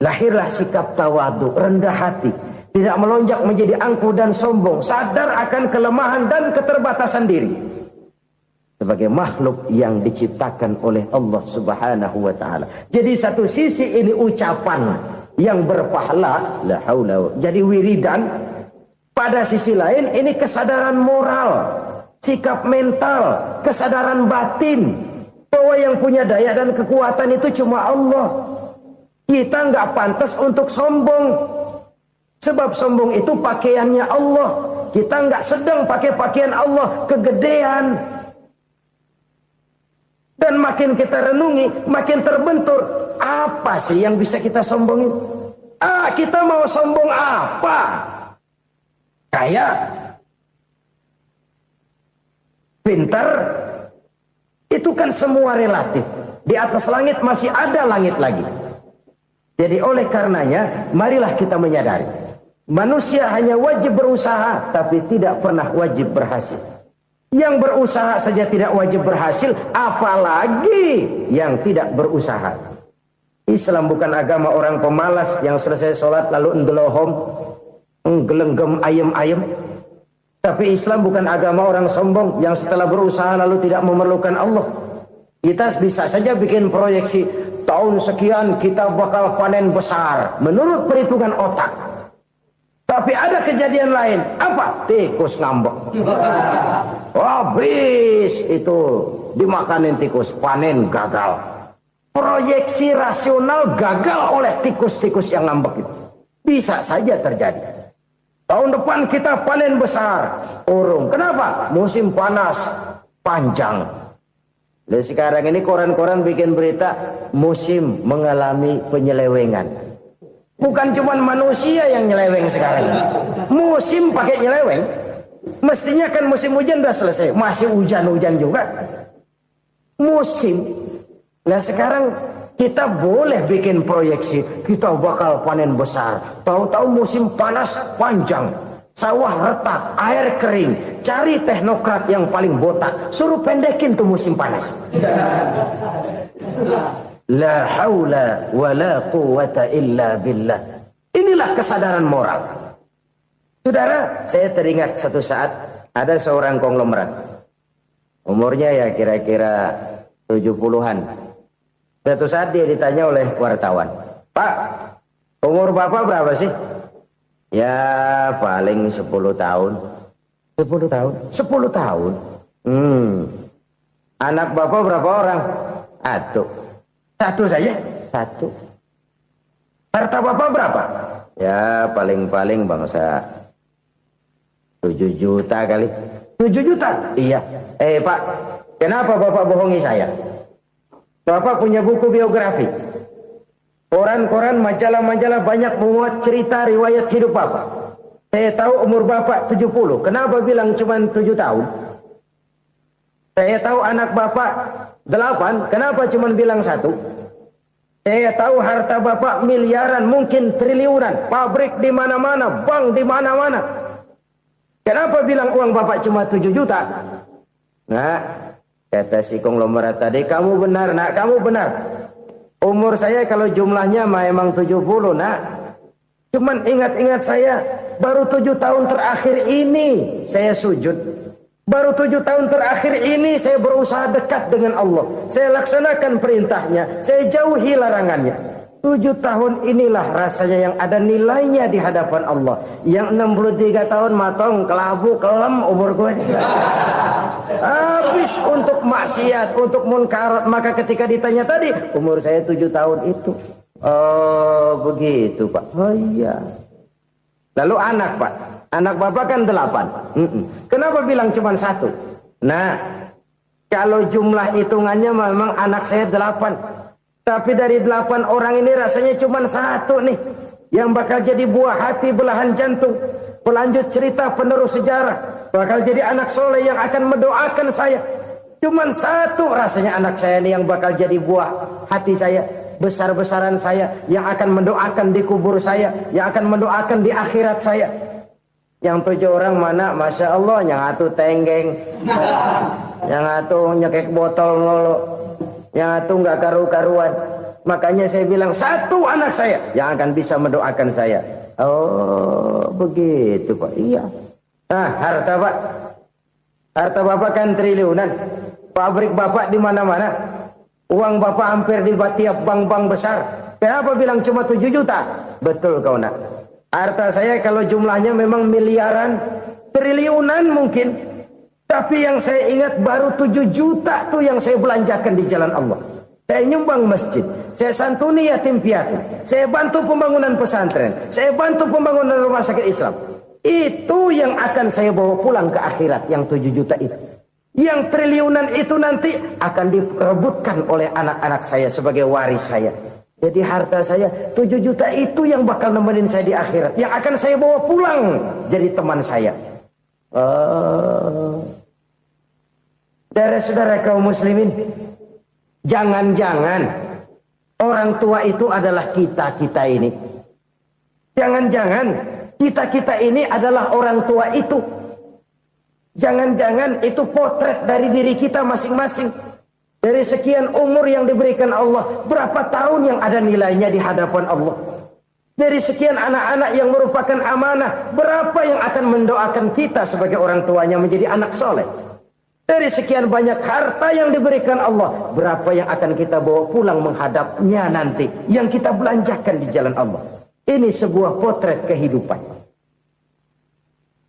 Lahirlah sikap tawadu, rendah hati, tidak melonjak menjadi angkuh dan sombong, sadar akan kelemahan dan keterbatasan diri. Sebagai makhluk yang diciptakan oleh Allah Subhanahu wa ta'ala. Jadi satu sisi ini ucapan yang berpahala, la haula, jadi wiridan. Pada sisi lain ini kesadaran moral, sikap mental, kesadaran batin, bahwa yang punya daya dan kekuatan itu cuma Allah. Kita nggak pantas untuk sombong, sebab sombong itu pakaiannya Allah. Kita nggak sedang pakai pakaian Allah, kegedean. Dan makin kita renungi, makin terbentur. Apa sih yang bisa kita sombongin? Kita mau sombong apa? Kaya, pintar, itu kan semua relatif. Di atas langit masih ada langit lagi. Jadi oleh karenanya, marilah kita menyadari. Manusia hanya wajib berusaha, tapi tidak pernah wajib berhasil. Yang berusaha saja tidak wajib berhasil, apalagi yang tidak berusaha. Islam bukan agama orang pemalas yang selesai sholat lalu endelohom, nggelenggem ayem-ayem. Tapi Islam bukan agama orang sombong yang setelah berusaha lalu tidak memerlukan Allah. Kita bisa saja bikin proyeksi, tahun sekian kita bakal panen besar menurut perhitungan otak. Tapi ada kejadian lain. Apa? Tikus ngambek. Habis itu dimakanin tikus, panen gagal. Proyeksi rasional gagal oleh tikus-tikus yang ngambek itu. Bisa saja terjadi. Tahun depan kita panen besar, urung. Kenapa? Musim panas panjang. Dan sekarang ini koran-koran bikin berita musim mengalami penyelewengan. Bukan cuma manusia yang nyeleweng sekarang. Musim pakai nyeleweng. Mestinya kan musim hujan udah selesai, masih hujan-hujan juga. Musim. Nah sekarang kita boleh bikin proyeksi, kita bakal panen besar. Tahu-tahu musim panas panjang, sawah retak, air kering. Cari teknokrat yang paling botak, suruh pendekin tuh musim panas. La haula wa la quwata illa billah. Inilah kesadaran moral. Saudara, saya teringat satu saat ada seorang konglomerat. Umurnya ya kira-kira 70-an. Satu saat dia ditanya oleh wartawan, "Pak, umur Bapak berapa sih?" "Ya paling 10 tahun." 10 tahun? 10 tahun? Anak Bapak berapa orang? Satu saja? Satu. Harta Bapak berapa? Ya paling-paling bangsa 7 juta kali. 7 juta? Iya. Pak, kenapa Bapak bohongi saya? Bapak punya buku biografi. Koran-koran, majalah-majalah banyak memuat cerita riwayat hidup Bapak. Saya tahu umur Bapak 70. Kenapa bilang cuma 7 tahun? Saya tahu anak Bapak 8. Kenapa cuma bilang 1? Saya tahu harta bapak miliaran, mungkin triliunan, pabrik di mana-mana, bank di mana-mana. Kenapa bilang uang bapak cuma 7 juta? Nah, kata si konglomerat tadi, kamu benar nak, kamu benar. Umur saya kalau jumlahnya memang 70 nak. Cuman ingat-ingat saya, baru 7 tahun terakhir ini saya sujud. Baru 7 tahun terakhir ini saya berusaha dekat dengan Allah. Saya laksanakan perintahnya, saya jauhi larangannya. 7 tahun inilah rasanya yang ada nilainya di hadapan Allah. Yang 63 tahun matong, kelabu, kelem umur gue. Habis untuk maksiat, untuk munkarat. Maka ketika ditanya tadi, umur saya 7 tahun itu. Oh begitu Pak. Oh iya. Lalu anak Pak. Anak bapak kan 8. Kenapa bilang cuma 1? Nah, kalau jumlah hitungannya memang anak saya 8. Tapi dari 8 orang ini rasanya cuma 1 nih yang bakal jadi buah hati, belahan jantung, pelanjut cerita, penerus sejarah, bakal jadi anak soleh yang akan mendoakan saya. Cuma 1 rasanya anak saya ini yang bakal jadi buah hati saya, besar-besaran saya, yang akan mendoakan di kubur saya, yang akan mendoakan di akhirat saya. Yang 7 orang mana, masya Allah, yang 1 tenggeng, yang 1 nyekek botol mulu, yang 1 nggak karu-karuan. Makanya saya bilang 1 anak saya yang akan bisa mendoakan saya. Oh begitu Pak. Iya. Nah harta Pak, harta bapak kan triliunan, pabrik bapak di mana-mana, uang bapak hampir di tiap bank-bank besar. Kenapa bilang cuma 7 juta? Betul kau nak. Harta saya kalau jumlahnya memang miliaran, triliunan mungkin. Tapi yang saya ingat baru 7 juta tuh yang saya belanjakan di jalan Allah. Saya nyumbang masjid, saya santuni yatim piatu, saya bantu pembangunan pesantren, saya bantu pembangunan rumah sakit Islam. Itu yang akan saya bawa pulang ke akhirat, yang 7 juta itu. Yang triliunan itu nanti akan diperebutkan oleh anak-anak saya sebagai waris saya. Jadi harta saya 7 juta itu yang bakal nemenin saya di akhirat, yang akan saya bawa pulang jadi teman saya. Saudara-saudara kaum muslimin, jangan-jangan orang tua itu adalah kita-kita ini. Jangan-jangan kita-kita ini adalah orang tua itu. Jangan-jangan itu potret dari diri kita masing-masing. Dari sekian umur yang diberikan Allah, berapa tahun yang ada nilainya di hadapan Allah? Dari sekian anak-anak yang merupakan amanah, berapa yang akan mendoakan kita sebagai orang tuanya menjadi anak soleh? Dari sekian banyak harta yang diberikan Allah, berapa yang akan kita bawa pulang menghadapnya nanti, yang kita belanjakan di jalan Allah? Ini sebuah potret kehidupan.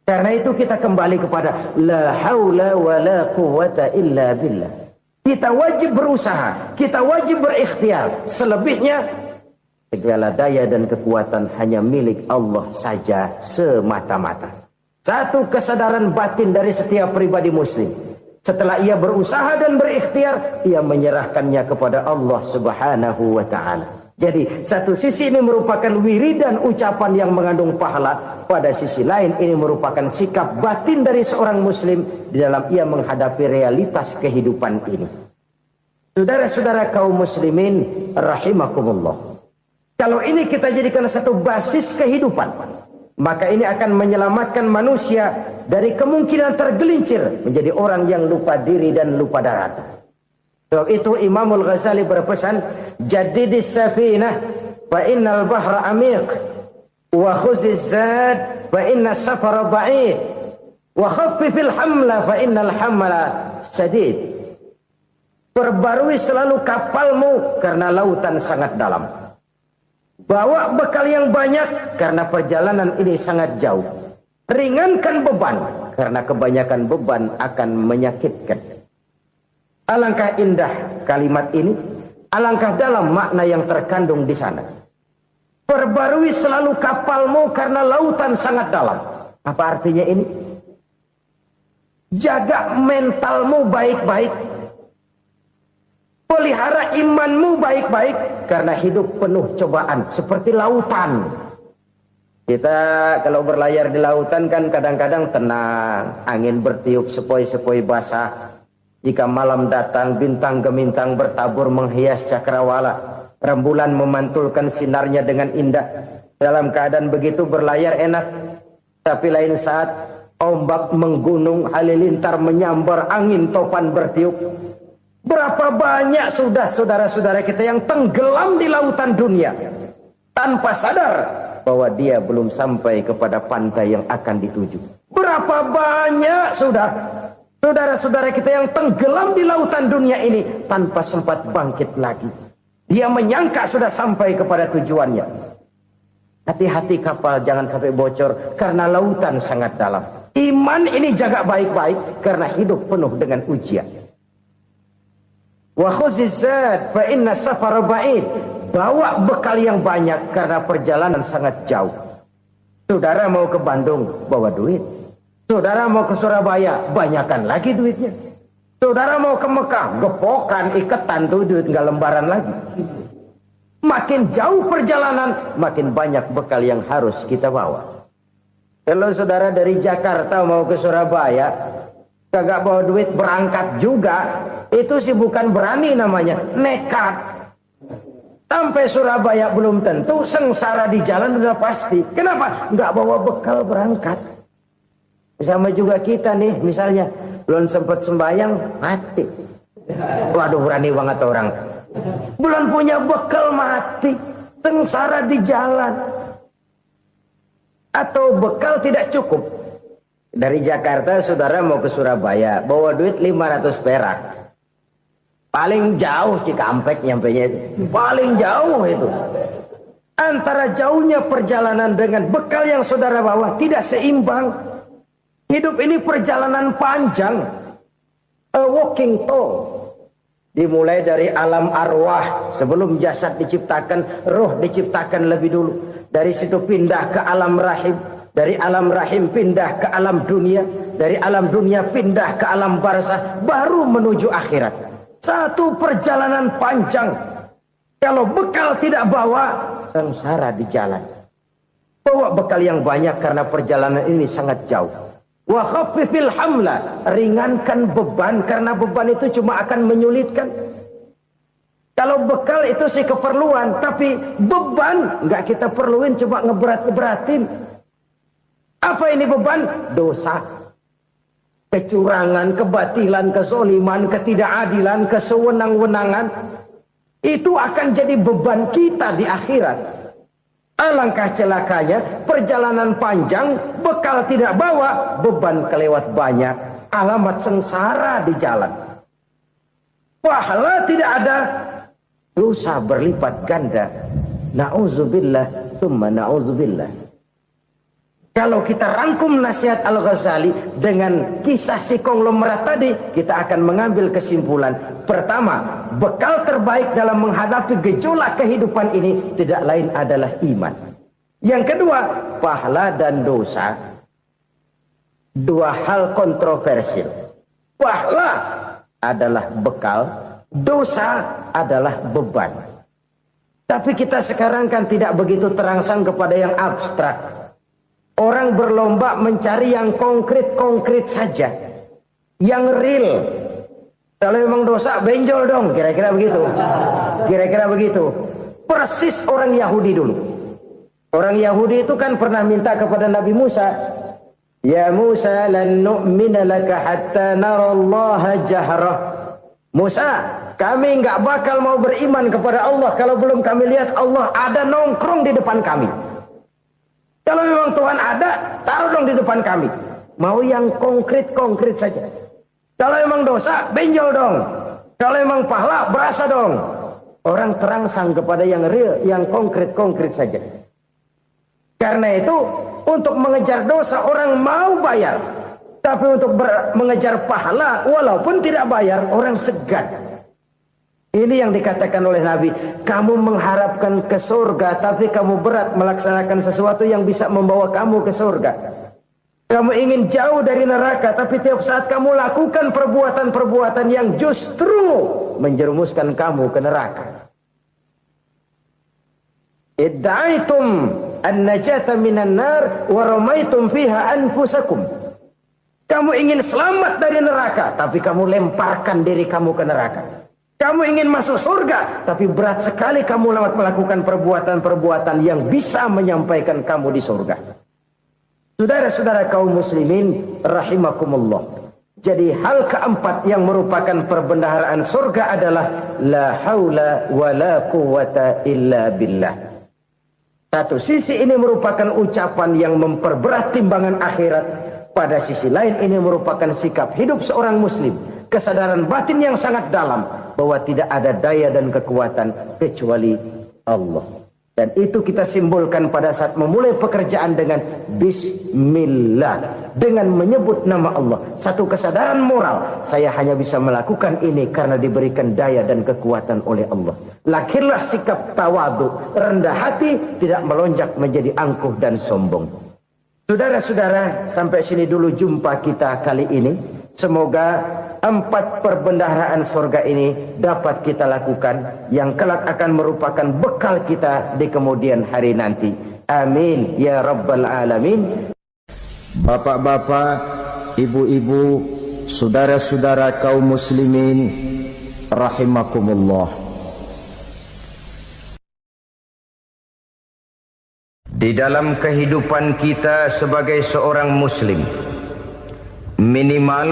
Karena itu kita kembali kepada la haula wa la quwwata illa billah. Kita wajib berusaha, kita wajib berikhtiar. Selebihnya, segala daya dan kekuatan hanya milik Allah saja semata-mata. Satu kesadaran batin dari setiap pribadi muslim. Setelah ia berusaha dan berikhtiar, ia menyerahkannya kepada Allah Subhanahu wa ta'ala. Jadi satu sisi ini merupakan wiridan ucapan yang mengandung pahala. Pada sisi lain ini merupakan sikap batin dari seorang muslim di dalam ia menghadapi realitas kehidupan ini. Saudara-saudara kaum muslimin rahimakumullah. Kalau ini kita jadikan satu basis kehidupan, maka ini akan menyelamatkan manusia dari kemungkinan tergelincir menjadi orang yang lupa diri dan lupa darat. Sebab itu Imamul Ghazali berpesan, jadidis safinah fa innal bahra amiq wa khuziz zad fa inna safara ba'id wa khaffifil hamla fa innal hamla sadid. Perbarui selalu kapalmu karena lautan sangat dalam. Bawa bekal yang banyak karena perjalanan ini sangat jauh. Ringankan beban karena kebanyakan beban akan menyakitkan. Alangkah indah kalimat ini, alangkah dalam makna yang terkandung di sana. Perbarui selalu kapalmu karena lautan sangat dalam. Apa artinya ini? Jaga mentalmu baik-baik. Pelihara imanmu baik-baik karena hidup penuh cobaan seperti lautan. Kita kalau berlayar di lautan kan kadang-kadang tenang, angin bertiup sepoi-sepoi basah. Jika malam datang bintang gemintang bertabur menghias cakrawala. Rembulan memantulkan sinarnya dengan indah. Dalam keadaan begitu berlayar enak. Tapi lain saat ombak menggunung, halilintar menyambar, angin topan bertiup. Berapa banyak sudah saudara-saudara kita yang tenggelam di lautan dunia tanpa sadar bahwa dia belum sampai kepada pantai yang akan dituju. Berapa banyak sudah saudara-saudara kita yang tenggelam di lautan dunia ini tanpa sempat bangkit lagi. Dia menyangka sudah sampai kepada tujuannya. Hati-hati kapal jangan sampai bocor karena lautan sangat dalam. Iman ini jaga baik-baik karena hidup penuh dengan ujian. Wa khuzizat fa inna safara ba'id. Bawa bekal yang banyak karena perjalanan sangat jauh. Saudara mau ke Bandung, bawa duit. Saudara mau ke Surabaya, banyakkan lagi duitnya. Saudara mau ke Mekah, gepokan, iketan tuh duit nggak lembaran lagi. Makin jauh perjalanan, makin banyak bekal yang harus kita bawa. Kalau saudara dari Jakarta mau ke Surabaya, kagak bawa duit berangkat juga, itu sih bukan berani namanya, nekat. Sampai Surabaya belum tentu, sengsara di jalan udah pasti. Kenapa? Nggak bawa bekal berangkat. Sama juga kita nih, misalnya belum sempat sembahyang, mati. Waduh, berani banget orang. Belum punya bekal, mati. Sengsara di jalan. Atau bekal tidak cukup. Dari Jakarta saudara mau ke Surabaya, bawa duit 500 perak. Paling jauh Cikampek nyampenya itu. Paling jauh itu. Antara jauhnya perjalanan dengan bekal yang saudara bawa tidak seimbang. Hidup ini perjalanan panjang. A walking tour. Dimulai dari alam arwah. Sebelum jasad diciptakan, roh diciptakan lebih dulu. Dari situ pindah ke alam rahim. Dari alam rahim pindah ke alam dunia. Dari alam dunia pindah ke alam barzah. Baru menuju akhirat. Satu perjalanan panjang. Kalau bekal tidak bawa, sengsara di jalan. Bawa bekal yang banyak karena perjalanan ini sangat jauh. Wa khaffifil hamla, ringankan beban karena beban itu cuma akan menyulitkan. Kalau bekal itu sih keperluan, tapi beban nggak kita perluin, coba ngeberat-ngeberatin. Apa ini beban? Dosa. Kecurangan, kebatilan, kezoliman, ketidakadilan, kesewenang-wenangan. Itu akan jadi beban kita di akhirat. Alangkah celakanya, perjalanan panjang, bekal tidak bawa, beban kelewat banyak. Alamat sengsara di jalan. Pahala tidak ada, dosa berlipat ganda. Na'udzubillah, summa na'udzubillah. Kalau kita rangkum nasihat Al-Ghazali dengan kisah si konglomerat tadi, kita akan mengambil kesimpulan. Pertama, bekal terbaik dalam menghadapi gejolak kehidupan ini tidak lain adalah iman. Yang kedua, pahala dan dosa. Dua hal kontroversial. Pahala adalah bekal, dosa adalah beban. Tapi kita sekarang kan tidak begitu terangsang kepada yang abstrak. Orang berlomba mencari yang konkret-konkret saja. Yang real. Kalau memang dosa, benjol dong. Kira-kira begitu. Kira-kira begitu. Persis orang Yahudi dulu. Orang Yahudi itu kan pernah minta kepada Nabi Musa. Ya Musa, lan nu'mina laka hatta narallaha jahrah. Musa, kami nggak bakal mau beriman kepada Allah kalau belum kami lihat Allah ada nongkrong di depan kami. Kalau memang Tuhan ada, taruh dong di depan kami. Mau yang konkret-konkret saja. Kalau memang dosa, benjol dong. Kalau memang pahala, berasa dong. Orang terangsang kepada yang real, yang konkret-konkret saja. Karena itu, untuk mengejar dosa, orang mau bayar. Tapi untuk mengejar pahala, walaupun tidak bayar, orang segan. Ini yang dikatakan oleh Nabi, kamu mengharapkan ke surga, tapi kamu berat melaksanakan sesuatu yang bisa membawa kamu ke surga. Kamu ingin jauh dari neraka, tapi tiap saat kamu lakukan perbuatan-perbuatan yang justru menjerumuskan kamu ke neraka. Idda'aitum an-najata minan nar wa ramaitum fiha anfusakum. Kamu ingin selamat dari neraka, tapi kamu lemparkan diri kamu ke neraka. Kamu ingin masuk surga, tapi berat sekali kamu melakukan perbuatan-perbuatan yang bisa menyampaikan kamu di surga. Saudara-saudara kaum muslimin rahimakumullah. Jadi hal keempat yang merupakan perbendaharaan surga adalah la haula wa la quwwata illa billah. Satu sisi ini merupakan ucapan yang memperberat timbangan akhirat. Pada sisi lain ini merupakan sikap hidup seorang muslim. Kesadaran batin yang sangat dalam bahwa tidak ada daya dan kekuatan kecuali Allah. Dan itu kita simbolkan pada saat memulai pekerjaan dengan Bismillah. Dengan menyebut nama Allah. Satu kesadaran moral. Saya hanya bisa melakukan ini karena diberikan daya dan kekuatan oleh Allah. Lahirlah sikap tawadu, rendah hati, tidak melonjak menjadi angkuh dan sombong. Saudara-saudara, sampai sini dulu jumpa kita kali ini. Semoga 4 perbendaharaan surga ini dapat kita lakukan, yang kelak akan merupakan bekal kita di kemudian hari nanti. Amin ya rabbal alamin. Bapak-bapak, ibu-ibu, saudara-saudara kaum muslimin rahimakumullah. Di dalam kehidupan kita sebagai seorang muslim, minimal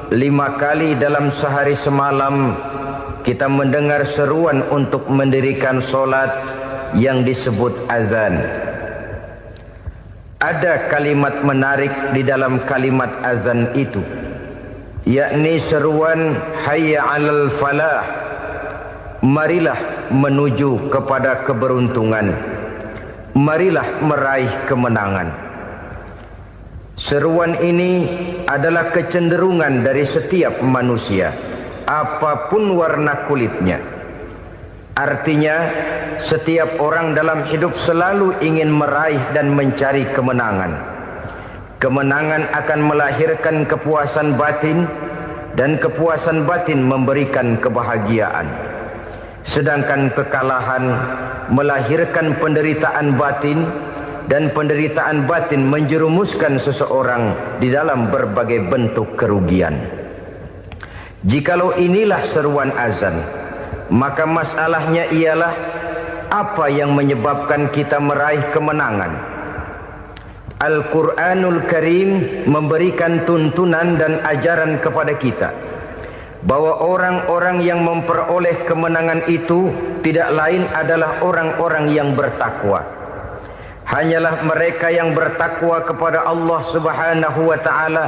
5 kali dalam sehari semalam kita mendengar seruan untuk mendirikan solat yang disebut azan. Ada kalimat menarik di dalam kalimat azan itu, yakni seruan hayya 'alal falah, marilah menuju kepada keberuntungan, marilah meraih kemenangan. Seruan ini adalah kecenderungan dari setiap manusia, apapun warna kulitnya. Artinya, setiap orang dalam hidup selalu ingin meraih dan mencari kemenangan. Kemenangan akan melahirkan kepuasan batin, dan kepuasan batin memberikan kebahagiaan. Sedangkan kekalahan melahirkan penderitaan batin, dan penderitaan batin menjerumuskan seseorang di dalam berbagai bentuk kerugian. Jikalau inilah seruan azan, maka masalahnya ialah apa yang menyebabkan kita meraih kemenangan. Al-Quranul Karim memberikan tuntunan dan ajaran kepada kita bahwa orang-orang yang memperoleh kemenangan itu tidak lain adalah orang-orang yang bertakwa. Hanyalah mereka yang bertakwa kepada Allah Subhanahu wa ta'ala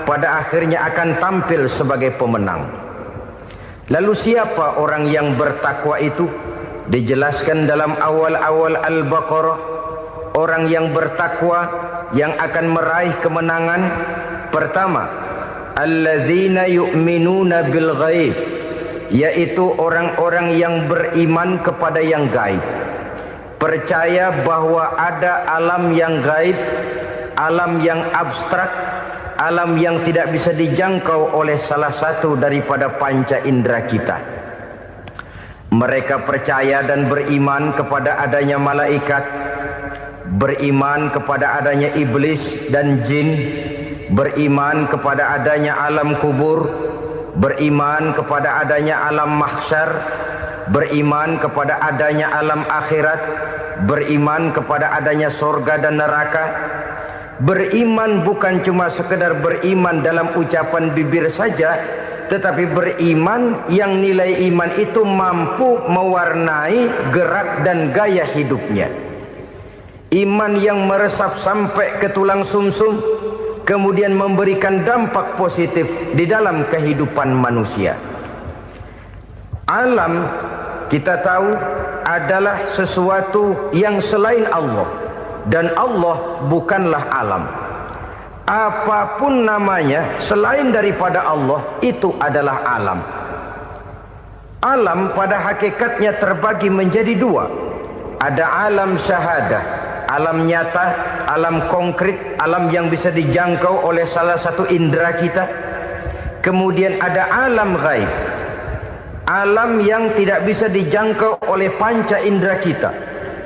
pada akhirnya akan tampil sebagai pemenang. Lalu siapa orang yang bertakwa itu? Dijelaskan dalam awal-awal Al-Baqarah, orang yang bertakwa yang akan meraih kemenangan. Pertama, allazina yu'minuna bil ghaib, yaitu orang-orang yang beriman kepada yang gaib. Percaya bahwa ada alam yang gaib, alam yang abstrak, alam yang tidak bisa dijangkau oleh salah satu daripada panca indera kita. Mereka percaya dan beriman kepada adanya malaikat, beriman kepada adanya iblis dan jin, beriman kepada adanya alam kubur, beriman kepada adanya alam mahsyar, beriman kepada adanya alam akhirat, beriman kepada adanya surga dan neraka. Beriman bukan cuma sekedar beriman dalam ucapan bibir saja, tetapi beriman yang nilai iman itu mampu mewarnai gerak dan gaya hidupnya. Iman yang meresap sampai ke tulang sumsum, kemudian memberikan dampak positif di dalam kehidupan manusia. Alam, kita tahu, adalah sesuatu yang selain Allah, dan Allah bukanlah alam. Apapun namanya selain daripada Allah, itu adalah alam. Alam pada hakikatnya terbagi menjadi 2. Ada alam syahadah, alam nyata, alam konkret, alam yang bisa dijangkau oleh salah satu indera kita. Kemudian ada alam ghaib, alam yang tidak bisa dijangkau oleh panca indera kita,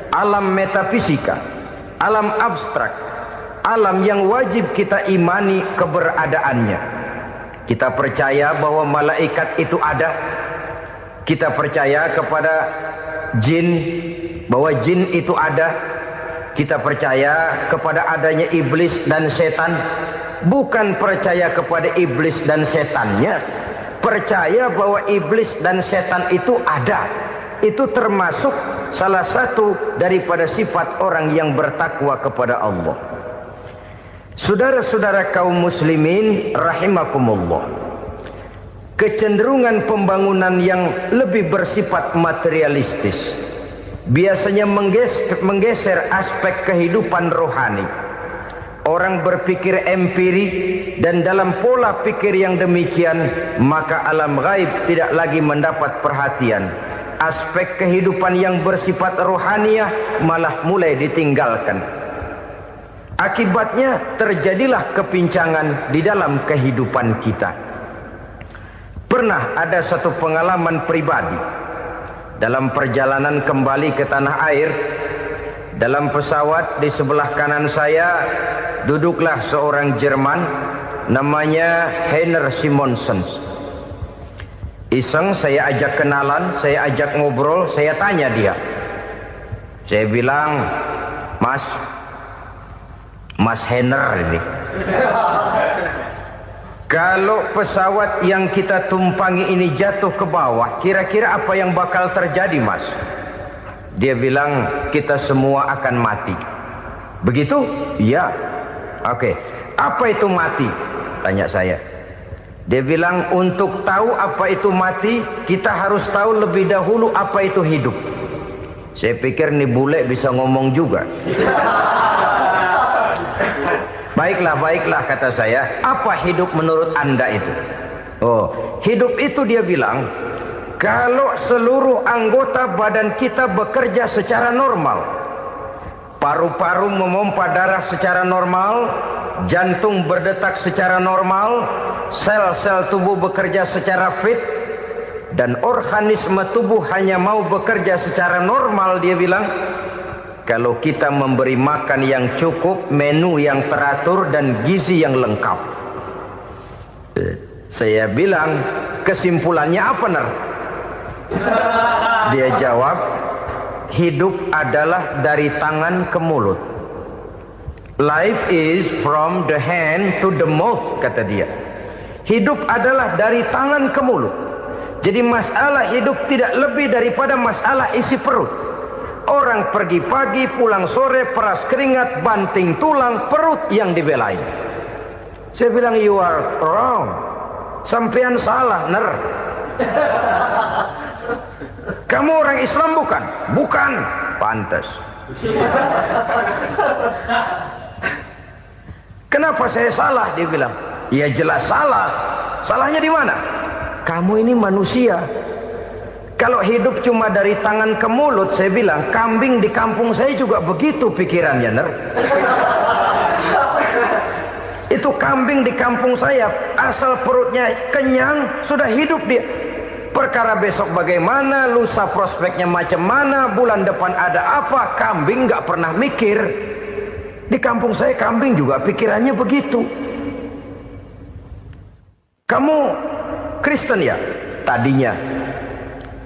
alam metafisika, alam abstrak, alam yang wajib kita imani keberadaannya. Kita percaya bahwa malaikat itu ada, Kita percaya kepada jin, bahwa jin itu ada. Kita percaya kepada adanya iblis dan setan. Bukan percaya kepada iblis dan setannya, percaya bahwa iblis dan setan itu ada. Itu termasuk salah satu daripada sifat orang yang bertakwa kepada Allah. Saudara-saudara kaum muslimin rahimakumullah, kecenderungan pembangunan yang lebih bersifat materialistis biasanya menggeser aspek kehidupan rohani. Orang berpikir empiri, dan dalam pola pikir yang demikian maka alam gaib tidak lagi mendapat perhatian. Aspek kehidupan yang bersifat rohaniah malah mulai ditinggalkan. Akibatnya terjadilah kepincangan di dalam kehidupan kita. Pernah ada satu pengalaman pribadi. Dalam perjalanan kembali ke tanah air, dalam pesawat di sebelah kanan saya duduklah seorang Jerman namanya Heiner Simonsen. Iseng saya ajak kenalan, saya ajak ngobrol, saya tanya dia. Saya bilang, Mas Heiner ini, kalau pesawat yang kita tumpangi ini jatuh ke bawah, kira-kira apa yang bakal terjadi, Mas? Dia bilang, kita semua akan mati. Begitu? Iya. Oke. Apa itu mati? Tanya saya. Dia bilang, untuk tahu apa itu mati, kita harus tahu lebih dahulu apa itu hidup. Saya pikir nih bule bisa ngomong juga. Baiklah kata saya. Apa hidup menurut Anda itu? Oh, hidup itu dia bilang, kalau seluruh anggota badan kita bekerja secara normal, paru-paru memompa darah secara normal, jantung berdetak secara normal, sel-sel tubuh bekerja secara fit, dan organisme tubuh hanya mau bekerja secara normal, dia bilang, kalau kita memberi makan yang cukup, menu yang teratur, dan gizi yang lengkap. Saya bilang, kesimpulannya apa, Ner? Dia jawab, hidup adalah dari tangan ke mulut. Life is from the hand to the mouth, kata dia. Hidup adalah dari tangan ke mulut. Jadi masalah hidup tidak lebih daripada masalah isi perut. Orang pergi pagi, pulang sore, peras keringat, banting tulang, perut yang dibelain. Saya bilang, you are wrong. Sampean salah, Ner. Kamu orang Islam bukan? Bukan. Pantas. Kenapa saya salah? Dia bilang, ya jelas salah. Salahnya di mana? Kamu ini manusia. Kalau hidup cuma dari tangan ke mulut, saya bilang, kambing di kampung saya juga begitu pikirannya, Ner. Itu kambing di kampung saya, asal perutnya kenyang, sudah hidup dia. Perkara besok bagaimana, lusa prospeknya macam mana, bulan depan ada apa, kambing nggak pernah mikir. Di kampung saya kambing juga pikirannya begitu. Kamu Kristen ya? Tadinya.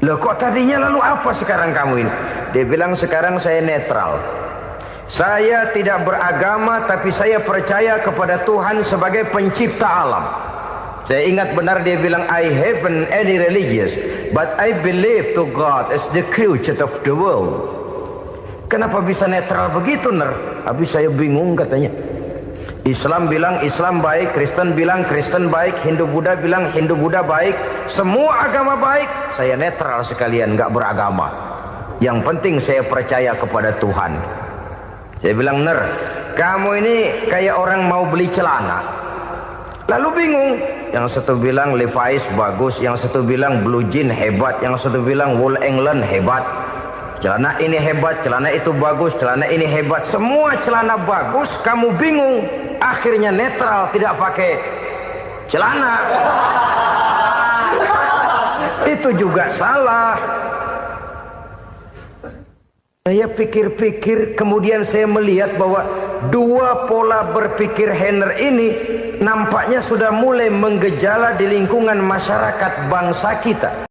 Loh kok tadinya, lalu apa sekarang kamu ini? Dia bilang, sekarang saya netral. Saya tidak beragama, tapi saya percaya kepada Tuhan sebagai pencipta alam. Saya ingat benar dia bilang, I haven't any religious, but I believe to God as the creator of the world. Kenapa bisa netral begitu, Ner? Habis saya bingung katanya. Islam bilang Islam baik, Kristen bilang Kristen baik, Hindu Buddha bilang Hindu Buddha baik, semua agama baik. Saya netral sekalian, nggak beragama. Yang penting saya percaya kepada Tuhan. Saya bilang, Ner, kamu ini kayak orang mau beli celana, lalu bingung. Yang satu bilang Levi's bagus, yang satu bilang Blue Jean hebat, yang satu bilang Wool England hebat. Celana ini hebat, celana itu bagus, celana ini hebat. Semua celana bagus, kamu bingung. Akhirnya netral, tidak pakai celana. Itu juga salah. Saya pikir-pikir, kemudian saya melihat bahwa dua pola berpikir Heiner ini nampaknya sudah mulai menggejala di lingkungan masyarakat bangsa kita.